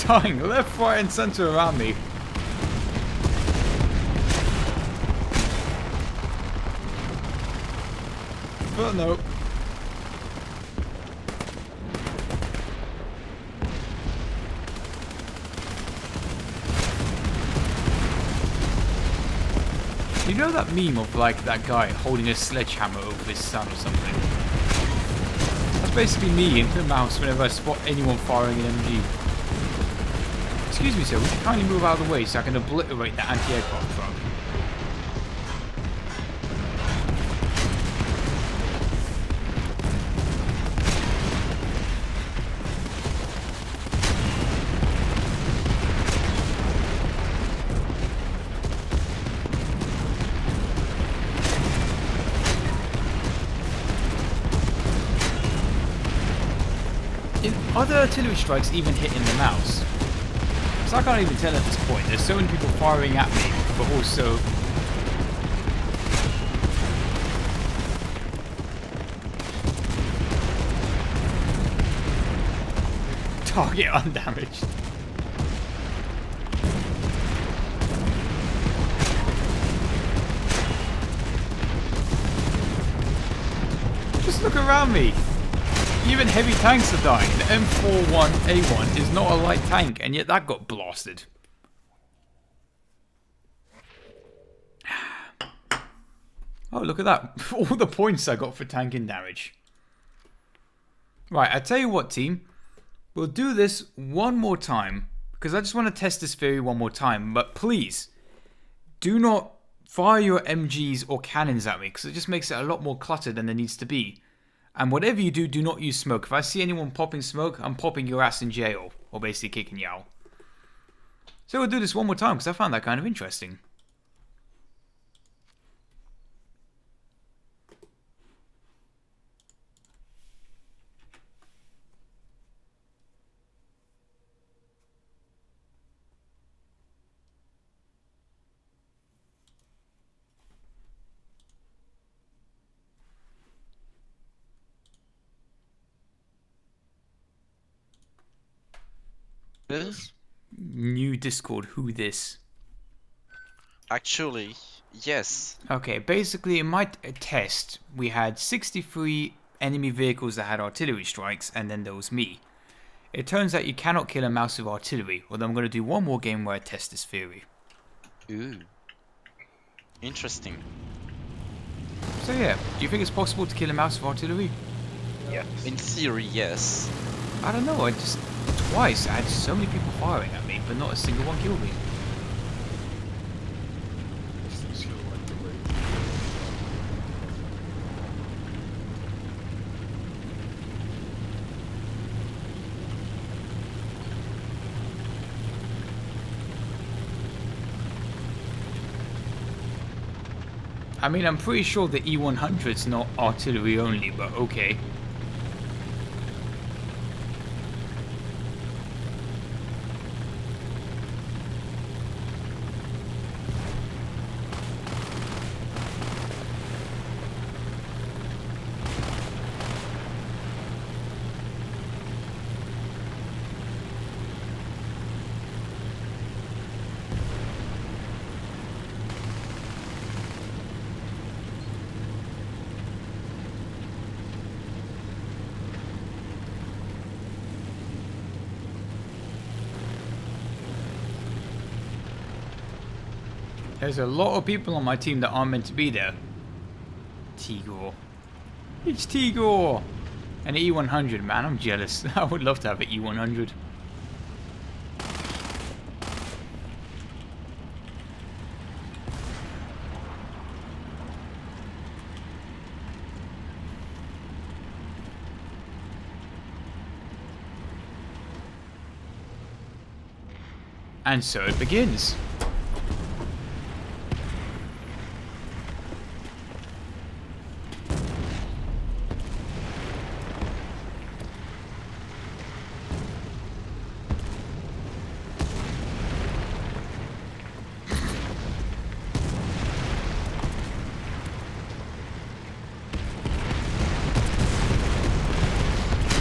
Dying left, right, and center around me. But no. You know that meme of like that guy holding a sledgehammer over his son or something? That's basically me in the mouse whenever I spot anyone firing an MG. Excuse me, sir, would you kindly move out of the way so I can obliterate that anti-aircraft truck? Are the artillery strikes even hitting the mouse? So I can't even tell at this point. There's so many people firing at me, but also... Target undamaged. Just look around me. Even heavy tanks are dying. The M41A1 is not a light tank, and yet that got blasted. Oh, look at that. All the points I got for tanking damage. Right, I tell you what, team. We'll do this one more time, because I just want to test this theory one more time. But please, do not fire your MGs or cannons at me, because it just makes it a lot more cluttered than there needs to be. And whatever you do, do not use smoke. If I see anyone popping smoke, I'm popping your ass in jail, or basically kicking you out. So we'll do this one more time, because I found that kind of interesting. This? New Discord, who this? Actually, yes. Okay, basically in my test, we had 63 enemy vehicles that had artillery strikes, and then there was me. It turns out you cannot kill a mouse with artillery, although I'm going to do one more game where I test this theory. Ooh. Interesting. So yeah, do you think it's possible to kill a mouse with artillery? Yes. In theory, yes. I don't know, twice I had so many people firing at me, but not a single one killed me. I mean, I'm pretty sure the E100's not artillery only, but okay. There's a lot of people on my team that aren't meant to be there. Tigor. It's Tigor! An E100, man, I'm jealous. I would love to have an E100. And so it begins.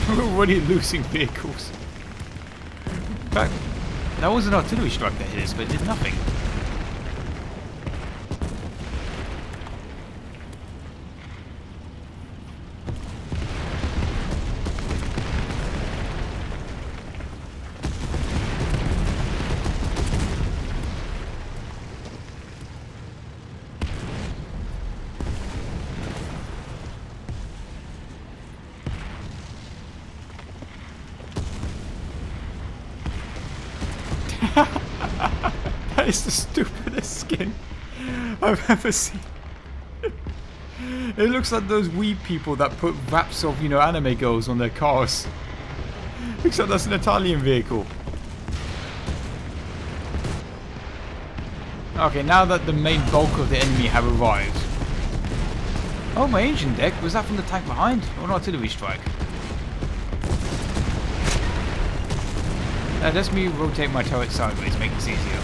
We're already losing vehicles. In fact, that was an artillery strike that hit us, but it did nothing. That is the stupidest skin I've ever seen. It looks like those weed people that put wraps of, anime girls on their cars. Looks like that's an Italian vehicle. Okay, now that the main bulk of the enemy have arrived. Oh, my engine deck. Was that from the tank behind? Or an artillery strike? Let me rotate my turret sideways, make this easier.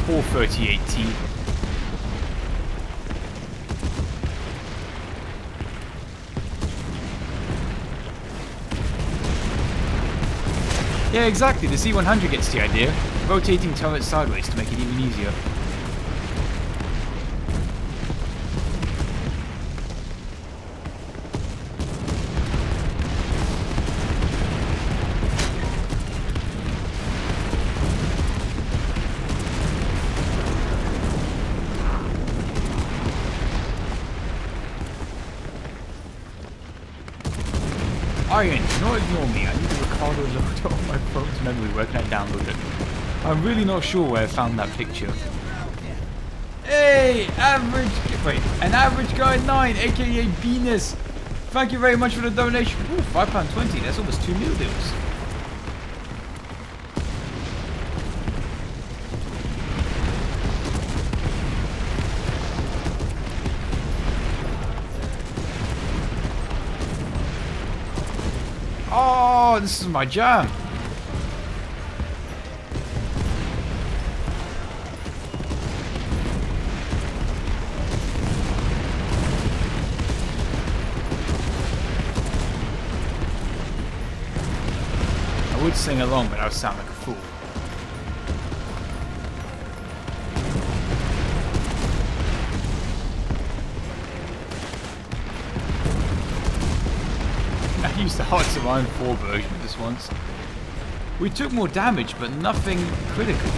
Or 38T. Yeah, exactly. The C100 gets the idea. Rotating turrets sideways to make it even easier. Iron, do not ignore me. I need a Ricardo loader on my phone's memory. Where can I download it? I'm really not sure where I found that picture. Hey, an average guy 9, aka Venus. Thank you very much for the donation. Ooh, £5.20. That's almost 2 meal deals. Oh, this is my jam. I would sing along, but I would sound like a fool. I used the Hearts of Iron 4 version of this once. We took more damage, but nothing critical.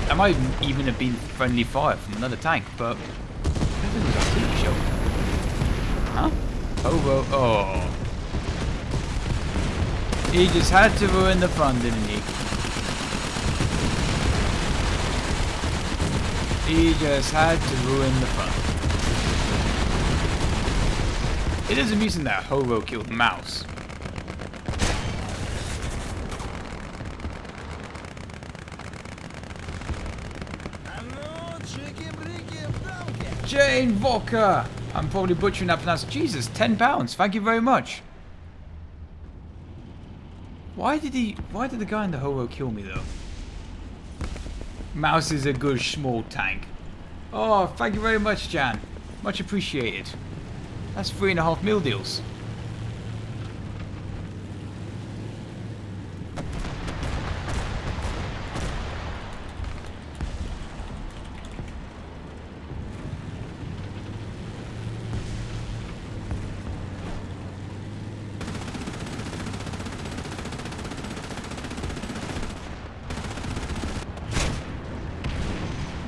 That might even have been friendly fire from another tank, but everything was artillery shell. Huh? Oh. He just had to ruin the fun, didn't he? He just had to ruin the fun. It is amusing that Horo killed Mouse. Jane Vodka! I'm probably butchering that pronounce. Jesus, £10. Thank you very much. Why did the guy in the Horo kill me though? Mouse is a good small tank. Oh, thank you very much, Jan. Much appreciated. That's 3.5 meal deals.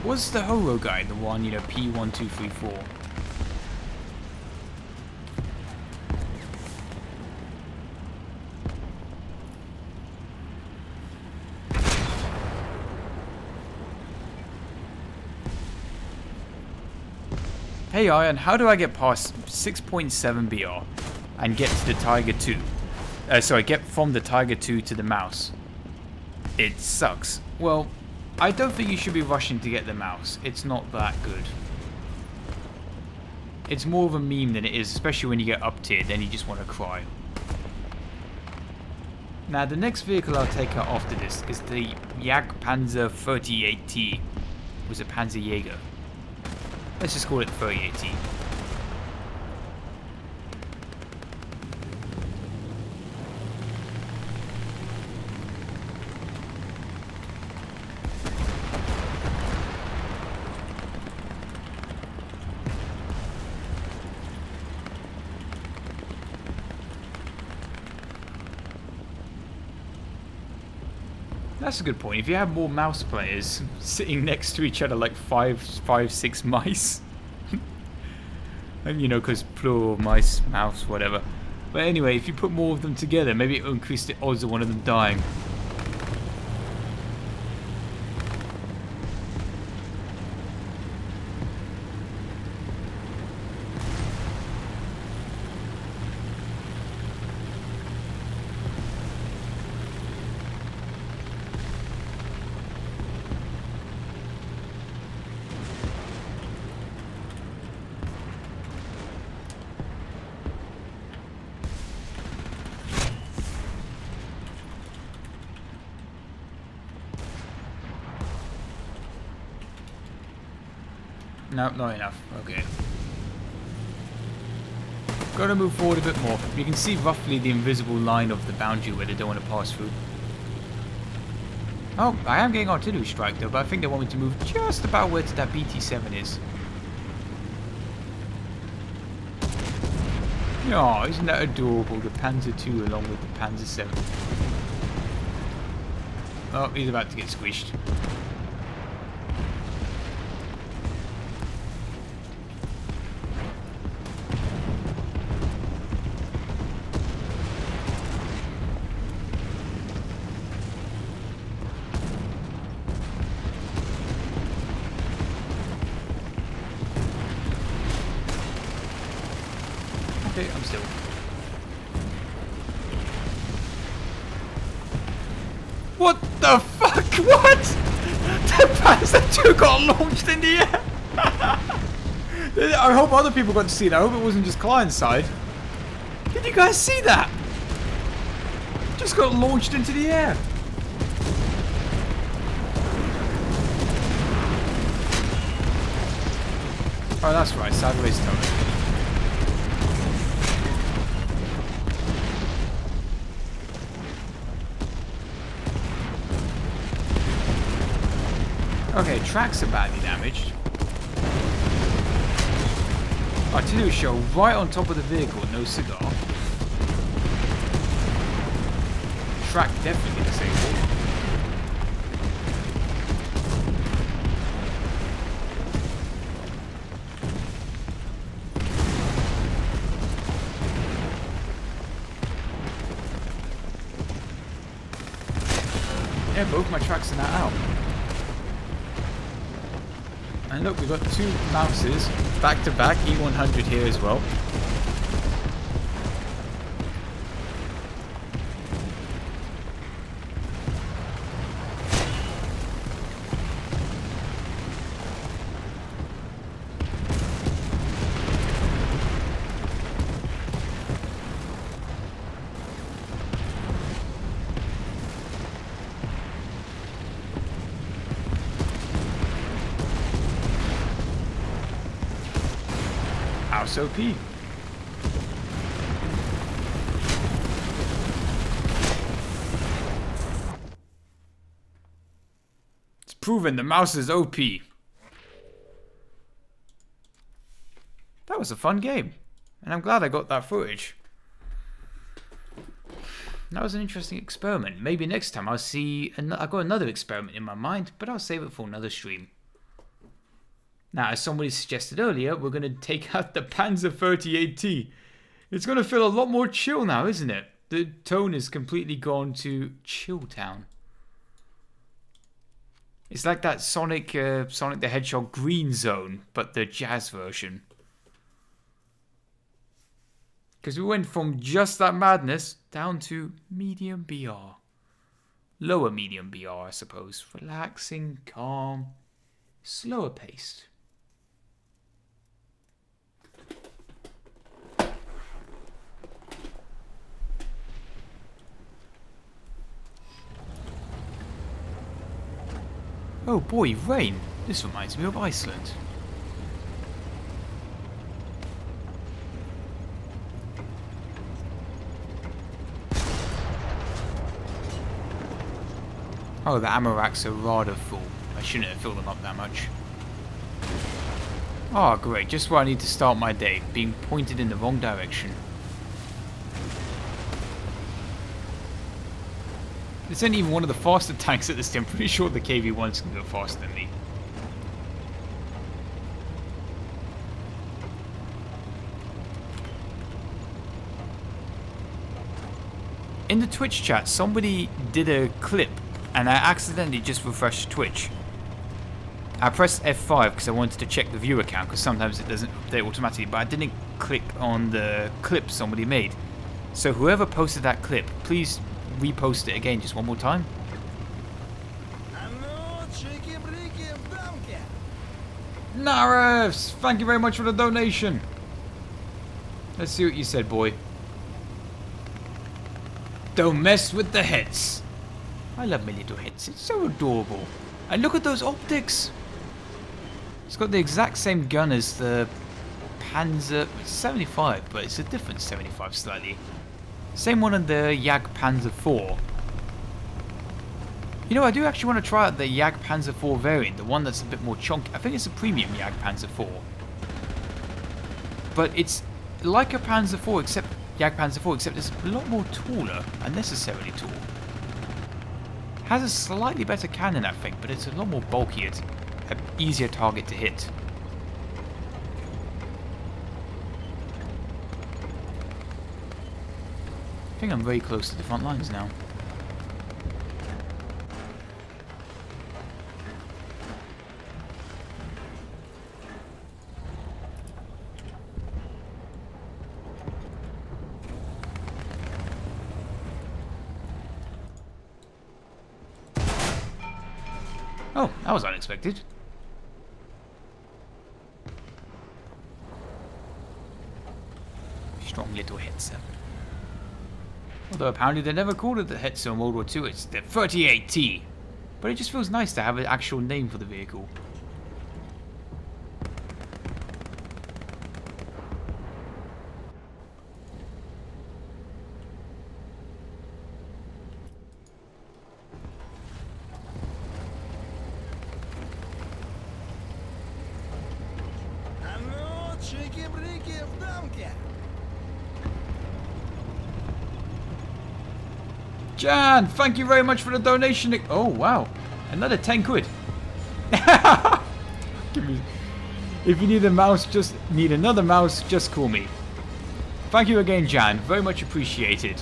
Was the Horo guy the one, you know, P1234? Hey Iron, how do I get past 6.7 BR and get to the Tiger 2? Get from the Tiger 2 to the Mouse. It sucks. Well, I don't think you should be rushing to get the Mouse. It's not that good. It's more of a meme than it is, especially when you get up tiered, then you just want to cry. Now, the next vehicle I'll take out after this is the Jagdpanzer 38T. Was it Panzer Jäger? Let's just call it 38T. That's a good point. If you have more mouse players sitting next to each other like five, six mice, and you know, because plural mice, mouse, whatever. But anyway, if you put more of them together, maybe it'll increase the odds of one of them dying. No, not enough. Okay. Gotta move forward a bit more. You can see roughly the invisible line of the boundary where they don't want to pass through. Oh, I am getting artillery strike though, but I think they want me to move just about where that BT-7 is. Oh, isn't that adorable? The Panzer II along with the Panzer 7. Oh, he's about to get squished. Okay, I'm still. What the fuck? What? The Panzer II got launched in the air. I hope other people got to see it. I hope it wasn't just Klein's side. Did you guys see that? Just got launched into the air. Oh, that's right. Sideways turret. Okay, tracks are badly damaged. Artillery shell right on top of the vehicle, no cigar. Track definitely disabled. Yeah, both my tracks are now out. And look, we've got two Mouses back to back, E100 here as well. House OP. It's proven the mouse is OP. That was a fun game, and I'm glad I got that footage. That was an interesting experiment. Maybe next time I'll see. I've got another experiment in my mind, but I'll save it for another stream. Now, as somebody suggested earlier, we're going to take out the Panzer 38T. It's going to feel a lot more chill now, isn't it? The tone is completely gone to Chill Town. It's like that Sonic the Hedgehog Green Zone, but the jazz version. Because we went from just that madness down to medium BR. Lower medium BR, I suppose. Relaxing, calm, slower paced. Oh boy, rain. This reminds me of Iceland. Oh, the ammo racks are rather full. I shouldn't have filled them up that much. Oh, great. Just where I need to start my day. Being pointed in the wrong direction. This ain't even one of the faster tanks at this time. I'm pretty sure the KV-1s can go faster than me. In the Twitch chat, somebody did a clip and I accidentally just refreshed Twitch. I pressed F5 because I wanted to check the viewer count because sometimes it doesn't update automatically, but I didn't click on the clip somebody made. So whoever posted that clip, please repost it again just one more time. Narefs! Thank you very much for the donation. Let's see what you said, boy. Don't mess with the heads. I love my little heads. It's so adorable. And look at those optics. It's got the exact same gun as the Panzer 75, but it's a different 75 slightly. Same one on the Jagdpanzer 4. You know, I do actually want to try out the Jagdpanzer 4 variant, the one that's a bit more chunky. I think it's a premium Jagdpanzer 4. But it's like a Panzer 4, except Jagdpanzer 4, except it's a lot more taller, unnecessarily tall. Has a slightly better cannon, I think, but it's a lot more bulkier, an easier target to hit. I think I'm very close to the front lines now. Oh, that was unexpected. Strong little Hetzer. Although apparently they never called it the Hetzer in World War II, it's the 38T. But it just feels nice to have an actual name for the vehicle. Jan, thank you very much for the donation. Oh, wow. Another 10 quid. If you need a mouse, just need another mouse, just call me. Thank you again, Jan. Very much appreciated.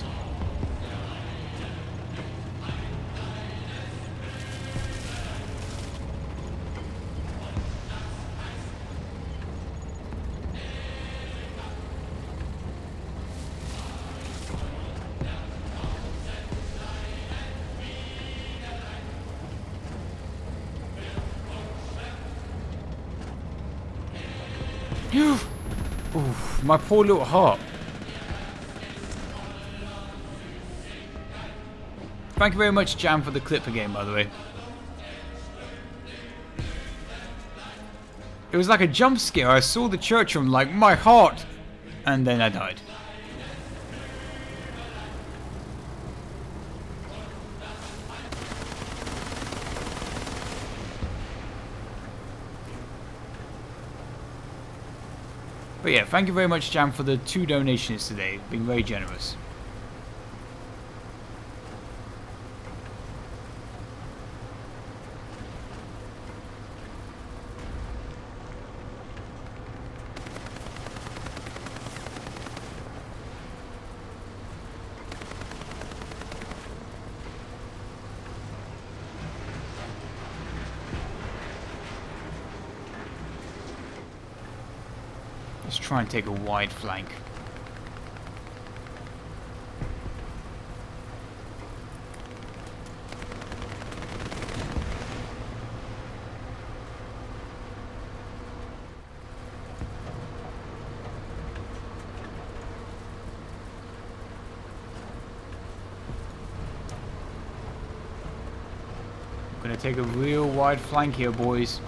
Oof, my poor little heart. Thank you very much, Jam, for the clip again, by the way. It was like a jump scare. I saw the church and I'm like, my heart! And then I died. But yeah, thank you very much, Jam, for the 2 donations today. Being very generous. Let's try and take a wide flank. I'm gonna take a real wide flank here, boys.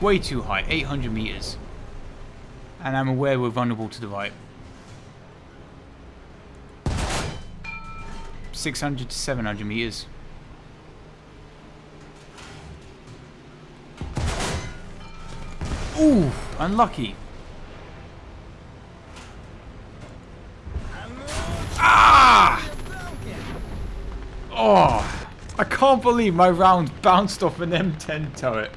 Way too high, 800 meters. And I'm aware we're vulnerable to the right. 600 to 700 meters. Ooh, unlucky. Ah! Oh, I can't believe my round bounced off an M10 turret.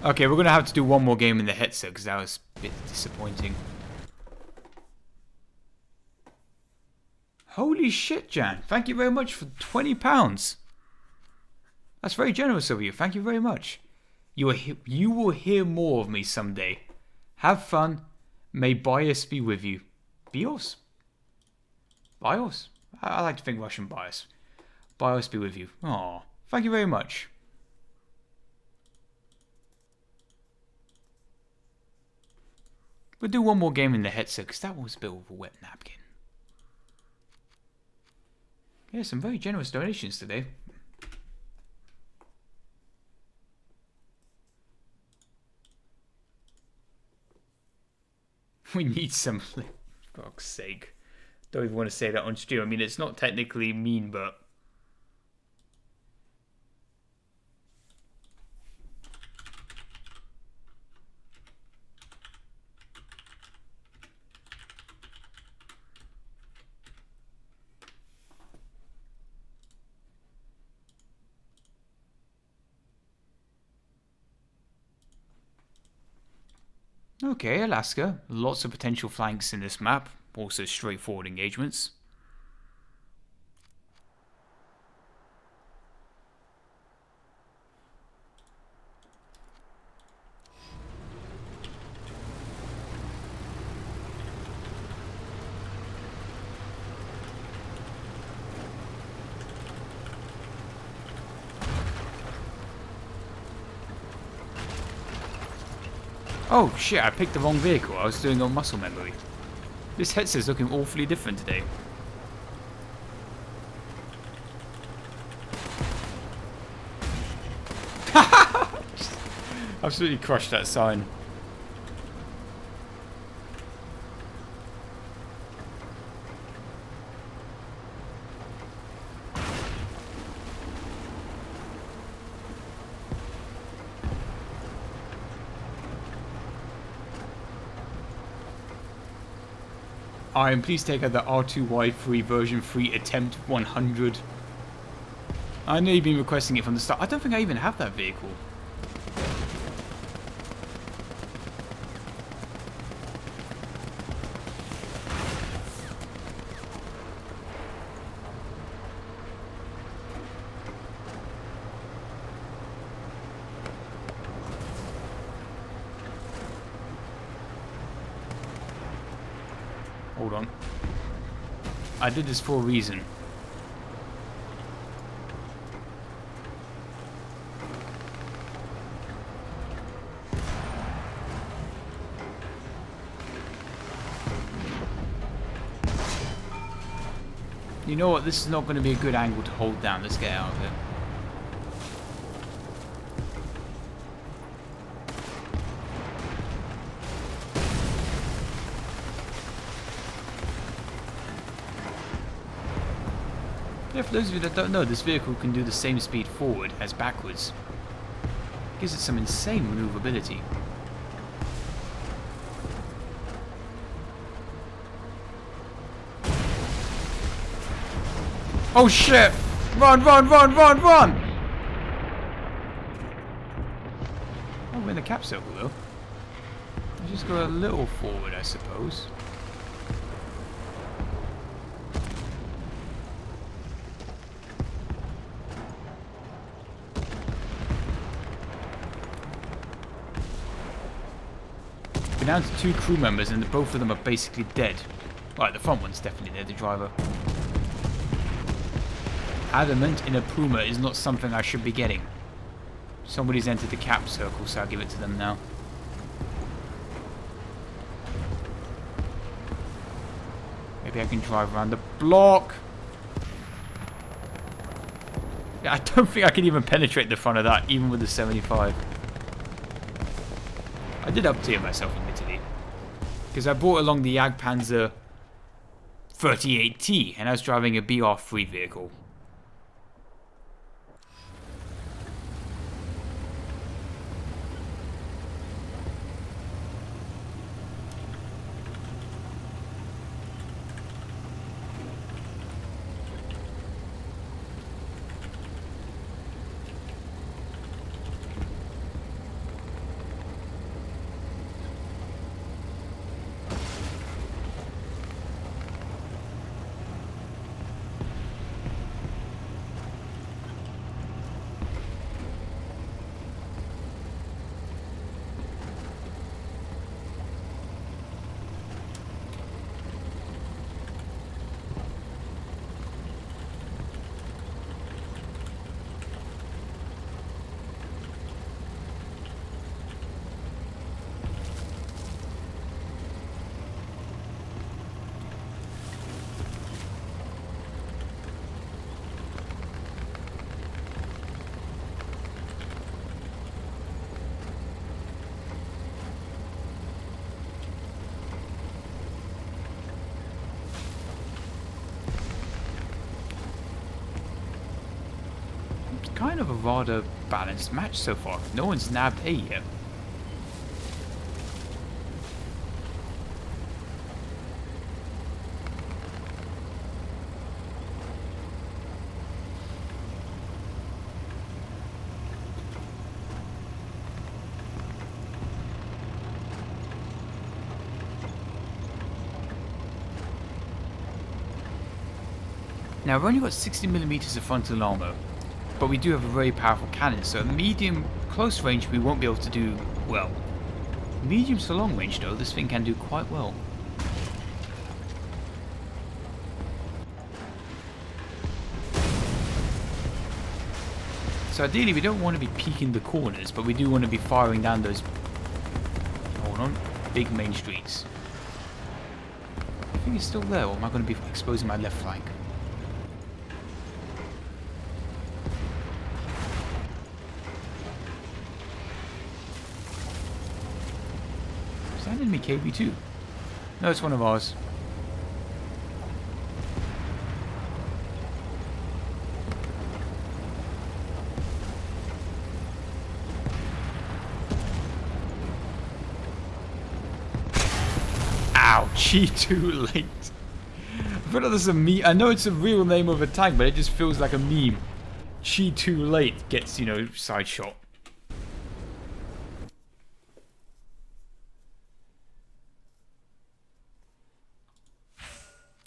Okay, we're going to have to do one more game in the Hetzer because that was a bit disappointing. Holy shit, Jan. Thank you very much for £20. That's very generous of you. Thank you very much. You will hear more of me someday. Have fun. May bias be with you. Bios? Bios? I like to think Russian bias. Bios be with you. Aw, thank you very much. We'll do one more game in the Hetzer because that was a bit of a wet napkin. Yeah, some very generous donations today. We need some, for fuck's sake. Don't even want to say that on stream. I mean, it's not technically mean, but... Okay, Alaska. Lots of potential flanks in this map. Also straightforward engagements. Oh shit, I picked the wrong vehicle. I was doing on muscle memory. This headset's looking awfully different today. Absolutely crushed that sign. I am please take out the R2Y3 version 3 attempt 100. I know you've been requesting it from the start. I don't think I even have that vehicle. Hold on. I did this for a reason. You know what? This is not going to be a good angle to hold down. Let's get out of here. Yeah, for those of you that don't know, this vehicle can do the same speed forward as backwards. Gives it some insane maneuverability. Oh shit! Run, run, run, run, run! Oh, we're in the cap circle though. Let's just go a little forward, I suppose. We're down to 2 crew members and both of them are basically dead. Right, the front one's definitely dead, the driver. Adamant in a Puma is not something I should be getting. Somebody's entered the cap circle, so I'll give it to them now. Maybe I can drive around the block. Yeah, I don't think I can even penetrate the front of that, even with the 75. I did up-tier myself, admittedly. Because I brought along the Jagdpanzer 38T, and I was driving a BR3 vehicle. kind of a rather balanced match so far. No one's nabbed A yet. Now, we've only got 60mm of frontal armor, but we do have a very powerful cannon, so at medium close range we won't be able to do well. Medium to long range though, this thing can do quite well. So ideally we don't want to be peeking the corners, but we do want to be firing down those, hold on, big main streets. I think he's still there, or am I going to be exposing my left flank? Is that enemy KV2? No, it's one of ours. Ouchie, too late. I feel like this is a meme. I know it's a real name of a tank, but it just feels like a meme. Chi too late gets, you know, side shot.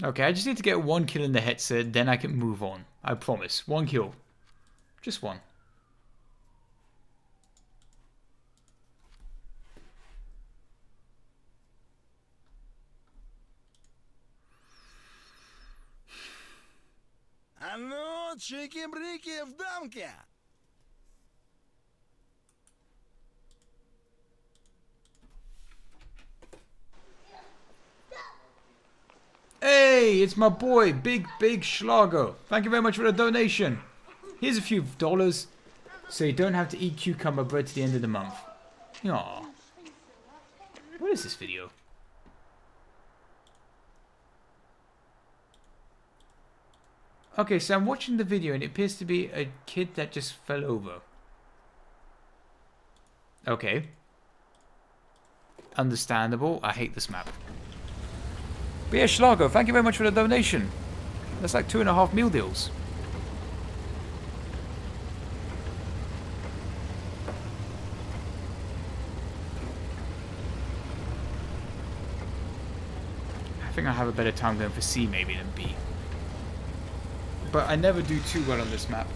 Okay, I just need to get one kill in the headset, then I can move on. I promise. One kill. Just one. А ну, чики-брики в дамке! Hey, it's my boy, Big Schlager. Thank you very much for the donation. Here's a few dollars, so you don't have to eat cucumber bread to the end of the month. Aww. What is this video? Okay, so I'm watching the video and it appears to be a kid that just fell over. Okay. Understandable. I hate this map. But yeah, Schlager, thank you very much for the donation. That's like 2.5 meal deals. I think I have a better time going for C maybe than B. But I never do too well on this map.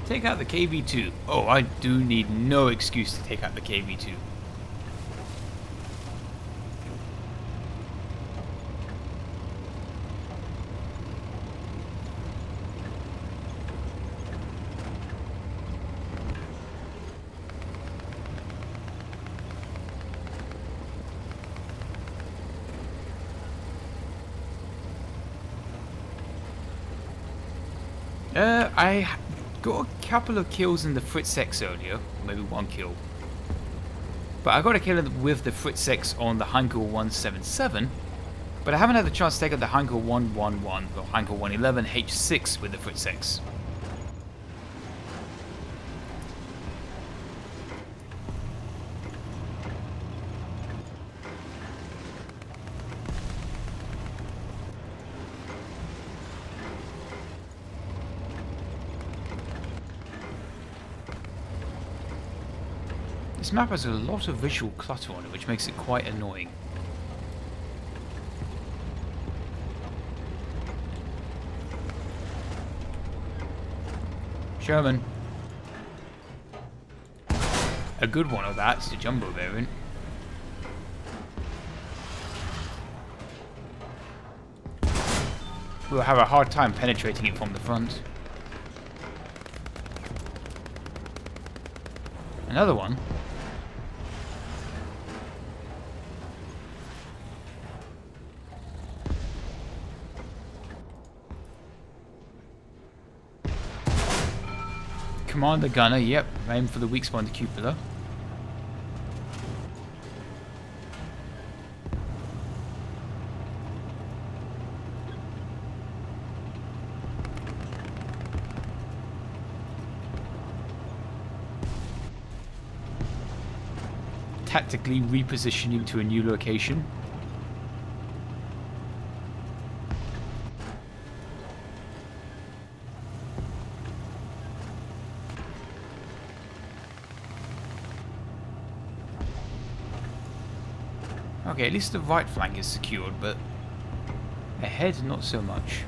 Take out the KV2. Oh, I do need no excuse to take out the KV2. I got a couple of kills in the Fritz X earlier, maybe one kill. But I got a kill with the Fritz X on the Heinkel 177, but I haven't had the chance to take out the Heinkel 111 or Heinkel 111 H6 with the Fritz X. This map has a lot of visual clutter on it, which makes it quite annoying. Sherman. A good one of that is the jumbo variant. We'll have a hard time penetrating it from the front. Another one. Commander Gunner, yep. Aim for the weak spot on the cupola. Tactically repositioning to a new location. Okay, at least the right flank is secured, but ahead not so much.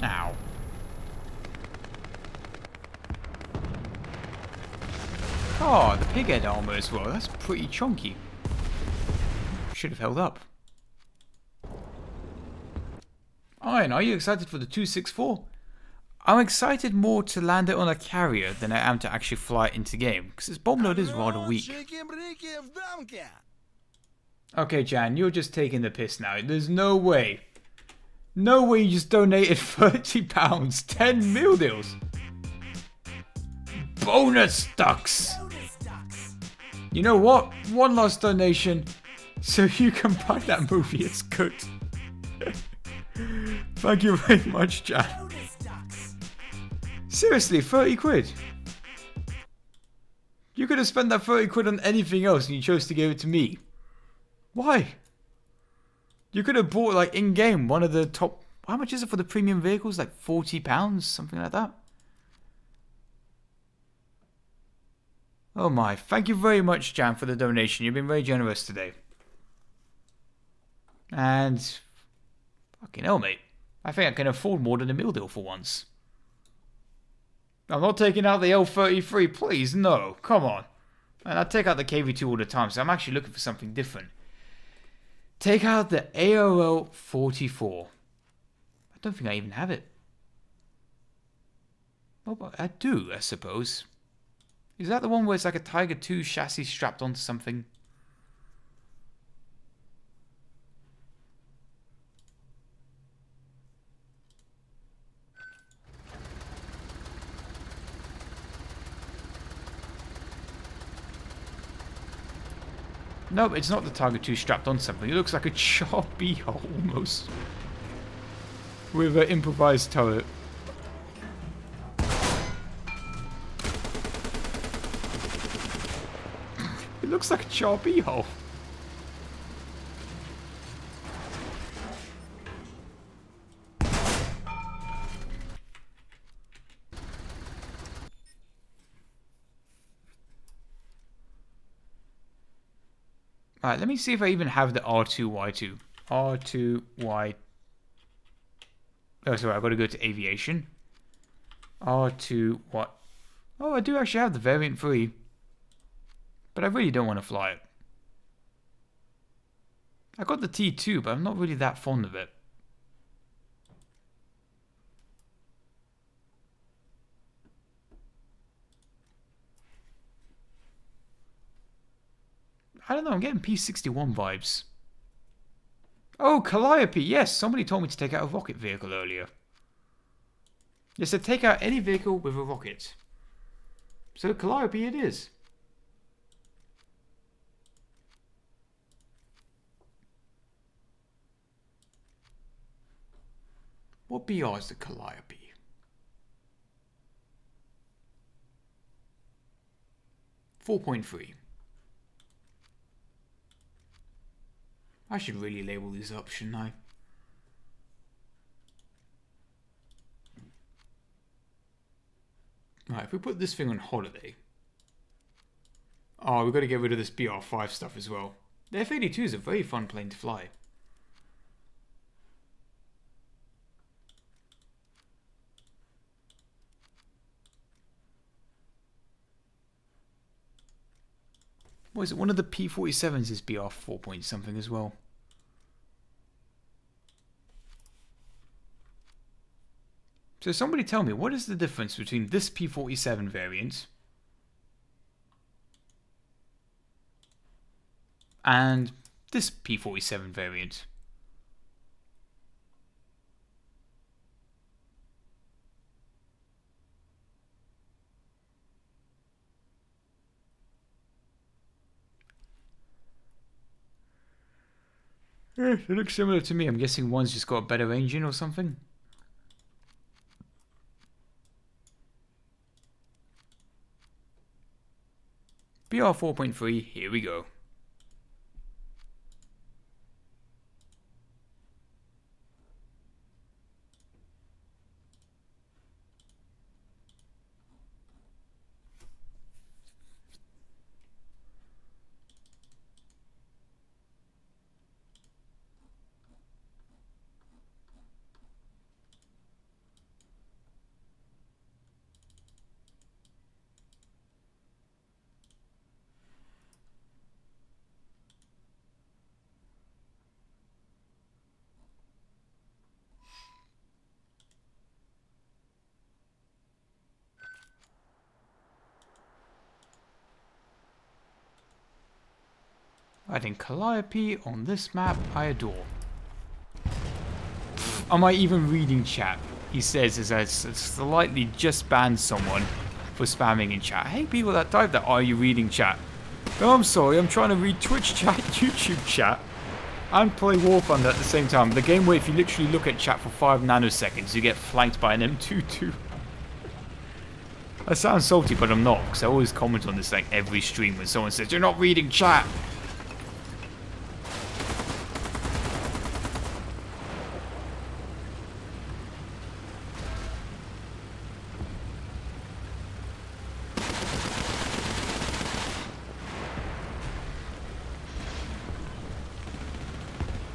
Ow. Oh, the pig head armor as well. That's pretty chunky. Should have held up. Iron, are you excited for the 264? I'm excited more to land it on a carrier than I am to actually fly it into game, because its bomb load is rather weak. Okay, Jan, you're just taking the piss now. There's no way. No way you just donated £30. 10 meal deals. Bonus ducks. You know what? One last donation so you can buy that movie. It's good. Thank you very much, Jan. Seriously, 30 quid. You could have spent that 30 quid on anything else and you chose to give it to me. Why? You could have bought, like, in-game one of the top... How much is it for the premium vehicles? Like £40? Something like that? Oh my. Thank you very much, Jan, for the donation. You've been very generous today. And... fucking hell, mate. I think I can afford more than a meal deal for once. I'm not taking out the L33, please, no. Come on. And I take out the KV2 all the time, so I'm actually looking for something different. Take out the AOL 44. I don't think I even have it. Oh, but I do, I suppose. Is that the one where it's like a Tiger 2 chassis strapped onto something? No, it's not the Tiger 2 strapped on something. It looks like a choppy almost. With an improvised turret. It looks like a choppy hole. Alright, let me see if I even have the R2Y2. R2Y... Oh, sorry, I've got to go to aviation. R2 what? Oh, I do actually have the variant 3. But I really don't want to fly it. I got the T2, but I'm not really that fond of it. I don't know, I'm getting P61 vibes. Oh, Calliope, yes, somebody told me to take out a rocket vehicle earlier. They said take out any vehicle with a rocket. So Calliope it is. What BR is the Calliope? .3. I should really label these up, shouldn't I? Right, if we put this thing on holiday... Oh, we've got to get rid of this BR5 stuff as well. The F-82 is a very fun plane to fly. What is it? One of the P-47s is BR4 point something as well. So somebody tell me, what is the difference between this P-47 variant and this P-47 variant? They look similar to me. I'm guessing one's just got a better engine or something. BR 4.3, here we go. I think Calliope on this map I adore. Am I even reading chat? He says as I slightly just banned someone for spamming in chat. Hey people that type that, are you reading chat? No, I'm sorry, I'm trying to read Twitch chat, YouTube chat, and play War Thunder at the same time. The game where if you literally look at chat for 5 nanoseconds, you get flanked by an M22. I sound salty, but I'm not, because I always comment on this like every stream when someone says, you're not reading chat.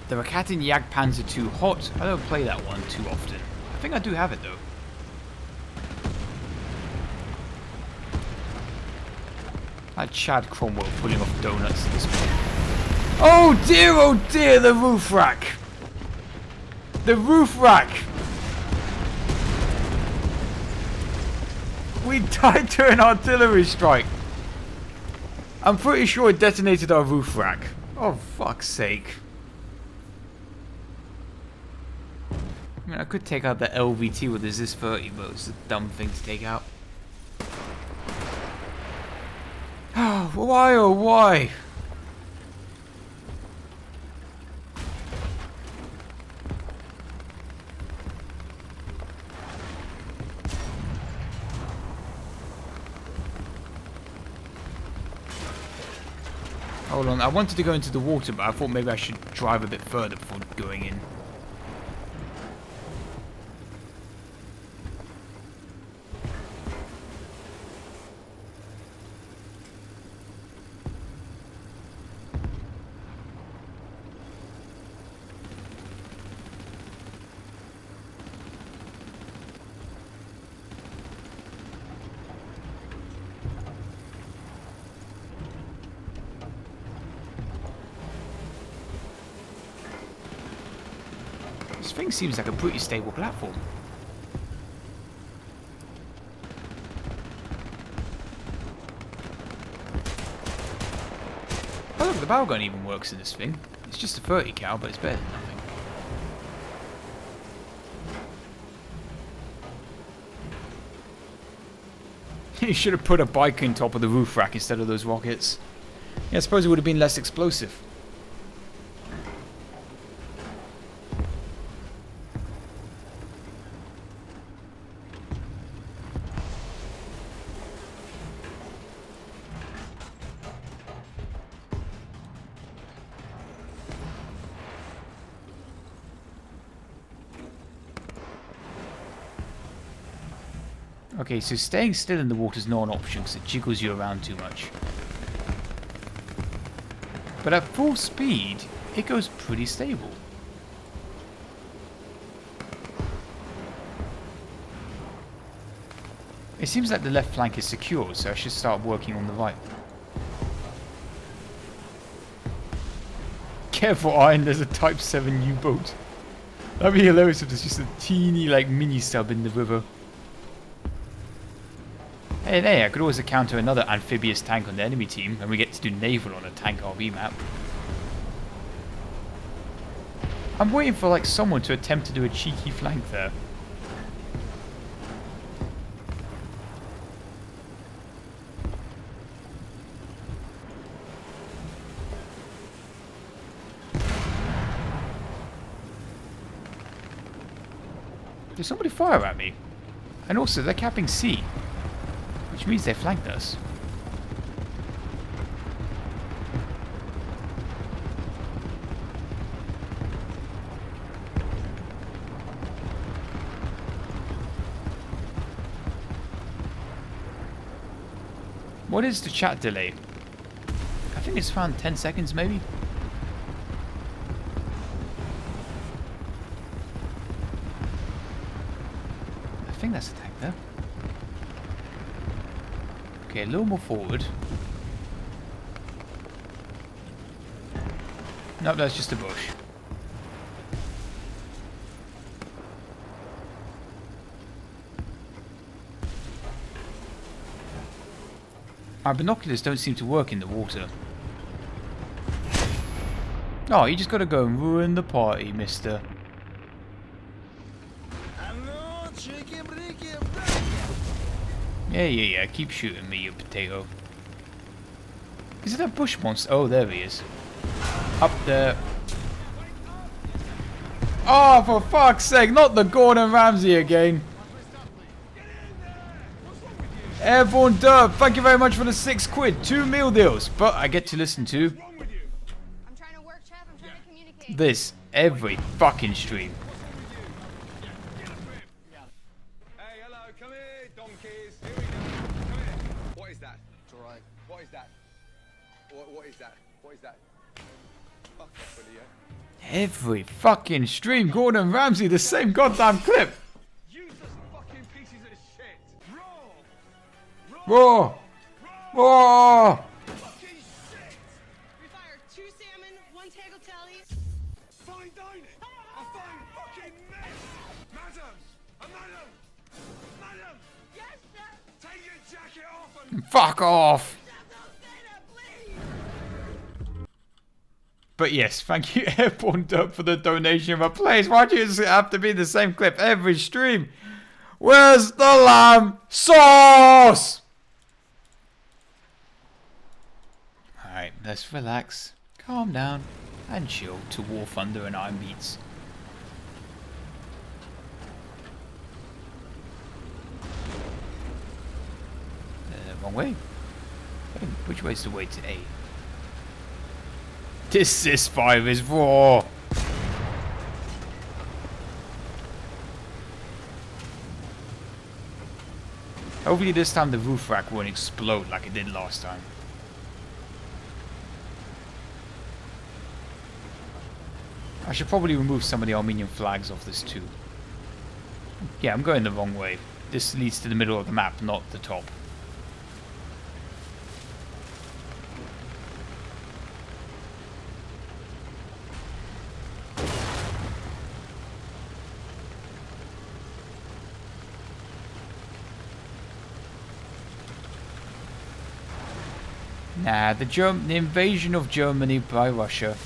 The Rakatin Jagdpanzer 2 Hot. I don't play that one too often. I think I do have it though. That Chad Cromwell pulling off donuts in this one. Oh dear, the roof rack! The roof rack! We died to an artillery strike! I'm pretty sure it detonated our roof rack. Oh fuck's sake. I mean, I could take out the LVT with the ZIS-30, but it's a dumb thing to take out. Why oh why? Hold on, I wanted to go into the water, but I thought maybe I should drive a bit further before going in. This thing seems like a pretty stable platform. Oh look, the bow gun even works in this thing. It's just a 30 cal, but it's better than nothing. You should have put a bike on top of the roof rack instead of those rockets. Yeah, I suppose it would have been less explosive. Okay, so staying still in the water is not an option because it jiggles you around too much. But at full speed, it goes pretty stable. It seems like the left flank is secure, so I should start working on the right. Careful, Iron, there's a Type 7 U-boat. That'd be hilarious if there's just a teeny, like, mini sub in the river. Hey, I could always encounter another amphibious tank on the enemy team, and we get to do naval on a tank RV map. I'm waiting for, like, someone to attempt to do a cheeky flank there. Did somebody fire at me? And also, they're capping C, which means they flanked us. What is the chat delay? I think it's around 10 seconds maybe? I think that's a tank there. Okay, a little more forward. Nope, that's just a bush. Our binoculars don't seem to work in the water. Oh, you just gotta go and ruin the party, mister. Yeah, keep shooting me, you potato. Is it a bush monster? Oh, there he is. Up there. Oh, for fuck's sake, not the Gordon Ramsay again. Airborne Dub, thank you very much for the £6. 2 meal deals. But I get to listen to I'm trying to work, Chef. I'm trying to communicate. this every fucking stream. Hey, hello, come here, donkeys. Here we go. Come here. What is that? It's alright. What is that? What is that? What is that? Fuck off, will you? Every fucking stream, Gordon Ramsay, the same goddamn clip. Useless fucking pieces of shit. Raw! Raw! Fucking shit. We fired 2 salmon, 1 tagliatelle. Fine dining. A fine fucking mess. Madam. Madam. Madam. Yes, Chef. Take your jacket off and Fuck off! Chef, don't say that, please. But yes, thank you Airborne Dub for the donation. But please, why do you have to be the same clip every stream? Where's the lamb sauce? Alright, let's relax, calm down, and chill to War Thunder and Iron Beats. Wrong way. Hey, which way's the way to A? This CIS-5 is raw! Hopefully this time the roof rack won't explode like it did last time. I should probably remove some of the Armenian flags off this too. Yeah, I'm going the wrong way. This leads to the middle of the map, not the top. Nah, the invasion of Germany by Russia.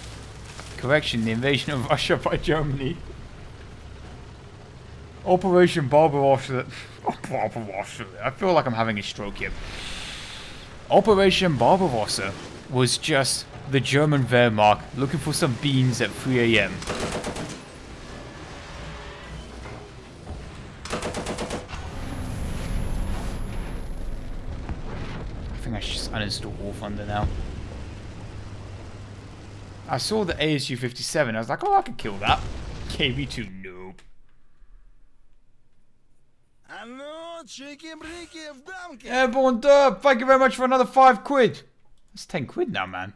Correction, the invasion of Russia by Germany. Operation Barbarossa. Barbarossa. I feel like I'm having a stroke here. Operation Barbarossa was just the German Wehrmacht looking for some beans at 3 AM. I think I should just uninstall War Thunder now. I saw the ASU-57, I was like, oh, I could kill that. KB2, nope. Airborne Dub, thank you very much for another £5. That's £10 now, man.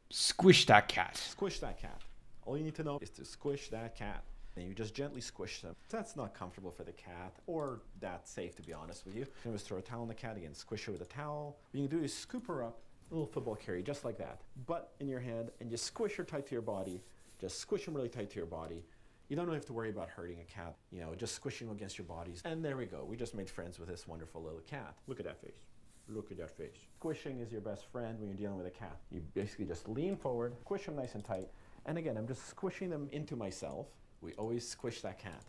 Squish that cat. Squish that cat. All you need to know is to squish that cat. And you just gently squish them. That's not comfortable for the cat, or that safe, to be honest with you. You can just throw a towel on the cat again, squish her with a towel. What you can do is scoop her up, a little football carry, just like that. Butt in your hand, and just squish her tight to your body. Just squish them really tight to your body. You don't have to worry about hurting a cat, just squishing them against your bodies. And there we go. We just made friends with this wonderful little cat. Look at that face. Look at that face. Squishing is your best friend when you're dealing with a cat. You basically just lean forward, squish them nice and tight. And again, I'm just squishing them into myself. We always squish that cat.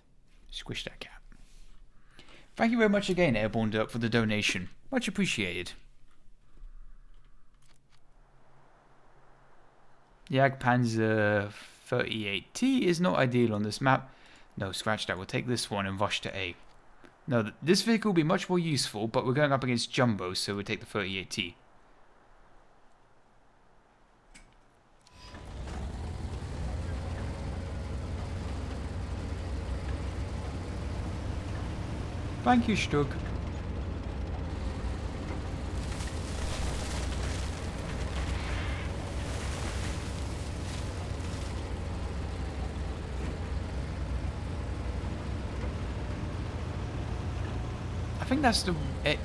Squish that cat. Thank you very much again, Airborne Dirk, for the donation. Much appreciated. Jagdpanzer 38T is not ideal on this map. No, scratch that. We'll take this one and rush to A. No, this vehicle will be much more useful, but we're going up against Jumbo, so we'll take the 38T. Thank you, Stug. I think that's the...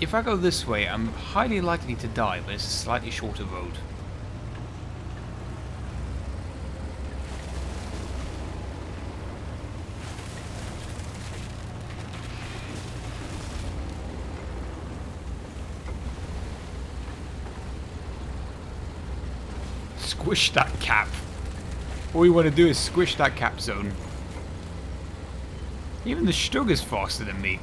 If I go this way, I'm highly likely to die, but it's a slightly shorter road. Squish that cap. All you want to do is squish that cap zone. Even the Stug is faster than me.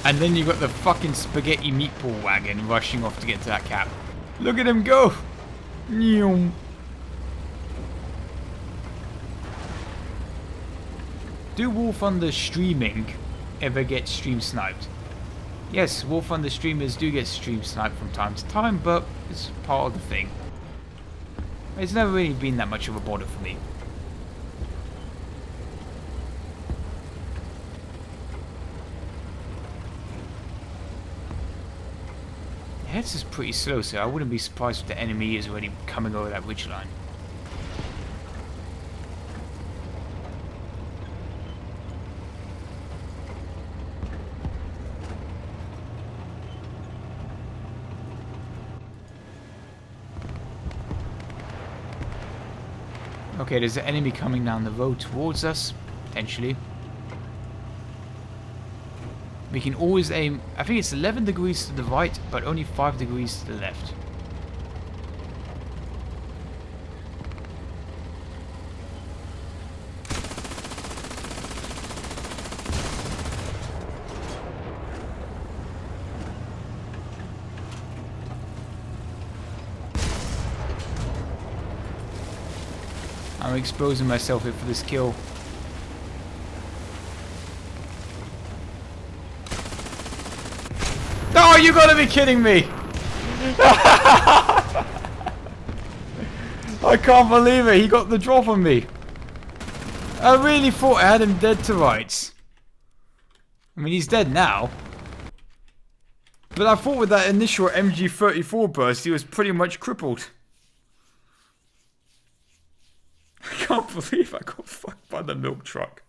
And then you got the fucking spaghetti meatball wagon rushing off to get to that cap. Look at him go! Nyum. Do War Thunder streaming ever get stream sniped? Yes, War Thunder streamers do get stream sniped from time to time, but it's part of the thing. It's never really been that much of a bother for me. Heads is pretty slow, so I wouldn't be surprised if the enemy is already coming over that ridgeline. Okay, there's an enemy coming down the road towards us, potentially. We can always aim, I think it's 11 degrees to the right, but only 5 degrees to the left. I'm exposing myself here for this kill. Oh, you gotta be kidding me! I can't believe it, he got the drop on me. I really thought I had him dead to rights. I mean, he's dead now. But I thought with that initial MG34 burst, he was pretty much crippled. I can't believe I got fucked by the milk truck.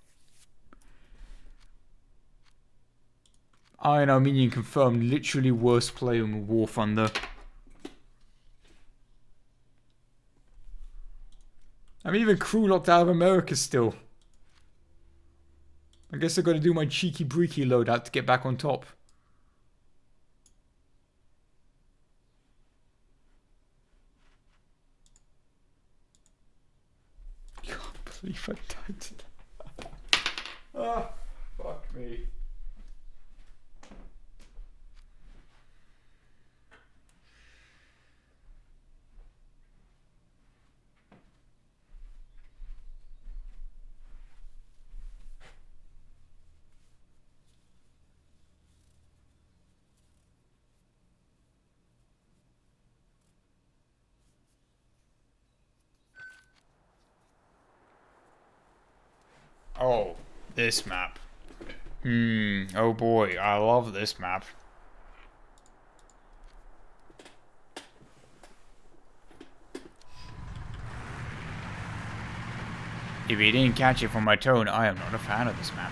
Iron Armenian confirmed, literally worst player in War Thunder. I'm even crew locked out of America still. I guess I gotta do my cheeky breaky loadout to get back on top. I can't believe I died to that. Ah, fuck me. Oh, this map. Oh boy, I love this map. If you didn't catch it from my tone, I am not a fan of this map.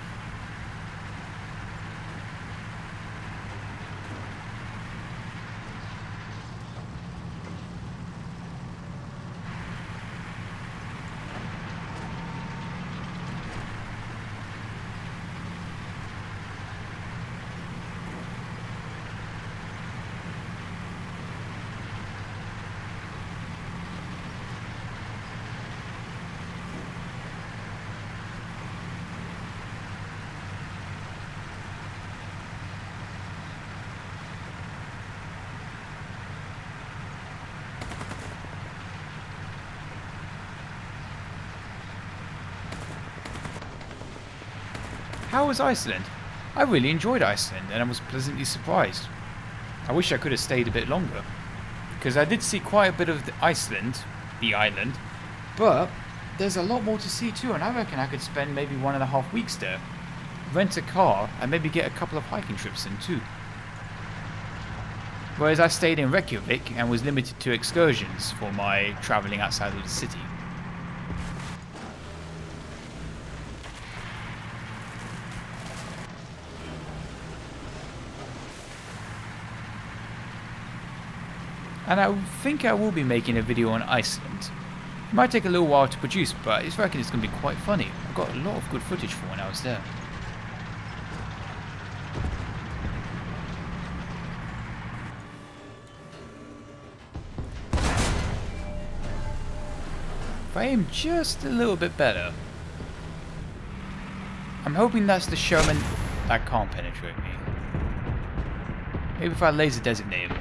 how was Iceland? I really enjoyed Iceland and I was pleasantly surprised. I wish I could have stayed a bit longer, because I did see quite a bit of Iceland, the island, but there's a lot more to see too, and I reckon I could spend maybe 1.5 weeks there, rent a car, and maybe get a couple of hiking trips in too. Whereas I stayed in Reykjavik and was limited to excursions for my travelling outside of the city. And I think I will be making a video on Iceland. It might take a little while to produce, but I reckon it's going to be quite funny. I got a lot of good footage for when I was there. If I aim just a little bit better, I'm hoping that's the Sherman that can't penetrate me. Maybe if I laser designate him.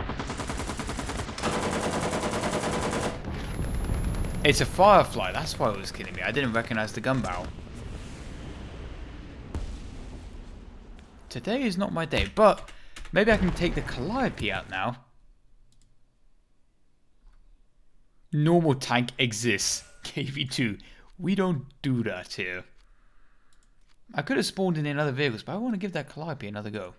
It's a Firefly, that's why it was killing me. I didn't recognize the gun barrel. Today is not my day, but maybe I can take the Calliope out now. Normal tank exists. KV2. We don't do that here. I could have spawned in other vehicles, but I want to give that Calliope another go.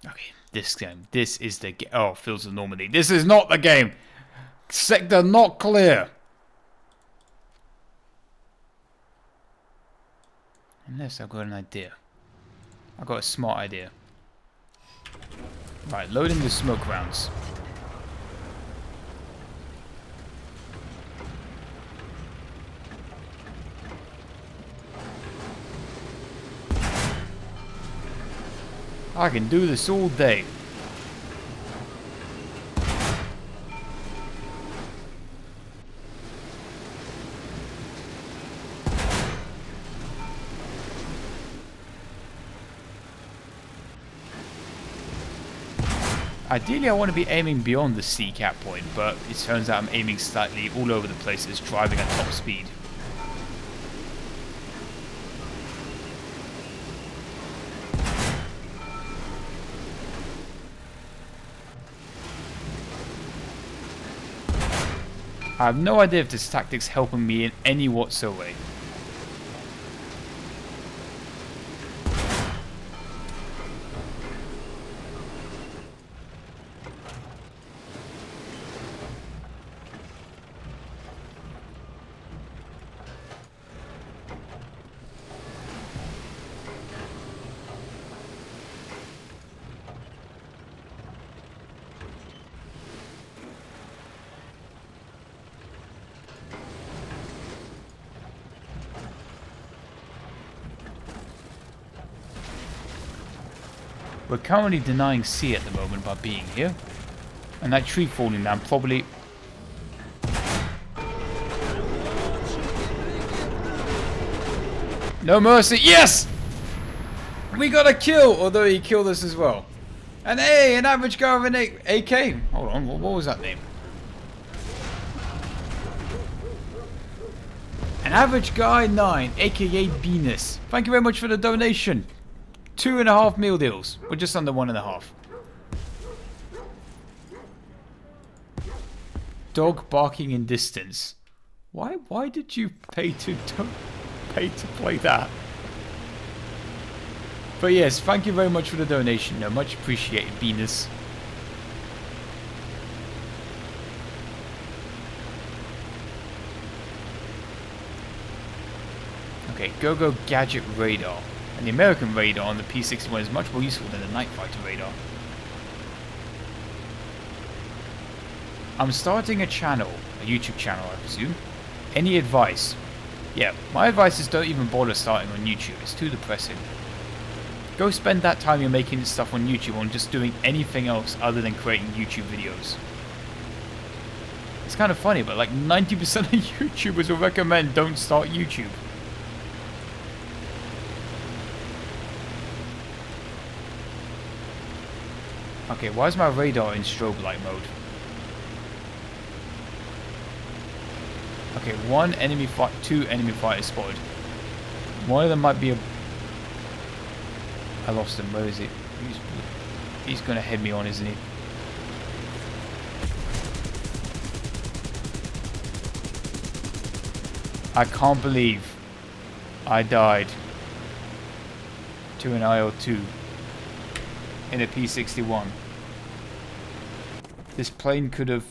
Okay, this game. This is the game. Oh, Fields of Normandy. This is not the game. Sector not clear. Unless I've got an idea. I've got a smart idea. Right, loading the smoke rounds. I can do this all day. Ideally I want to be aiming beyond the sea cap point, but it turns out I'm aiming slightly all over the place as driving at top speed. I have no idea if this tactic's helping me in any whatsoever. We're currently denying C at the moment by being here. And that tree falling down probably... No mercy. Yes! We got a kill, although he killed us as well. And hey, an average guy with an AK. Hold on, what was that name? An average guy 9, aka Venus. Thank you very much for the donation. 2.5 meal deals. We're just under 1.5. Dog barking in distance. Why did you pay to play that? But yes, thank you very much for the donation. No, much appreciated, Venus. Okay, go gadget radar. And the American radar on the P-61 is much more useful than the night fighter radar. I'm starting a channel, a YouTube channel I presume. Any advice? Yeah, my advice is don't even bother starting on YouTube, it's too depressing. Go spend that time you're making stuff on YouTube on just doing anything else other than creating YouTube videos. It's kind of funny, but like 90% of YouTubers will recommend don't start YouTube. Okay, why is my radar in strobe light mode? Okay, two enemy fighters spotted. One of them might be a... I lost him, where is he? He's gonna head me on, isn't he? I can't believe I died to an IL-2 in a P-61. This plane could have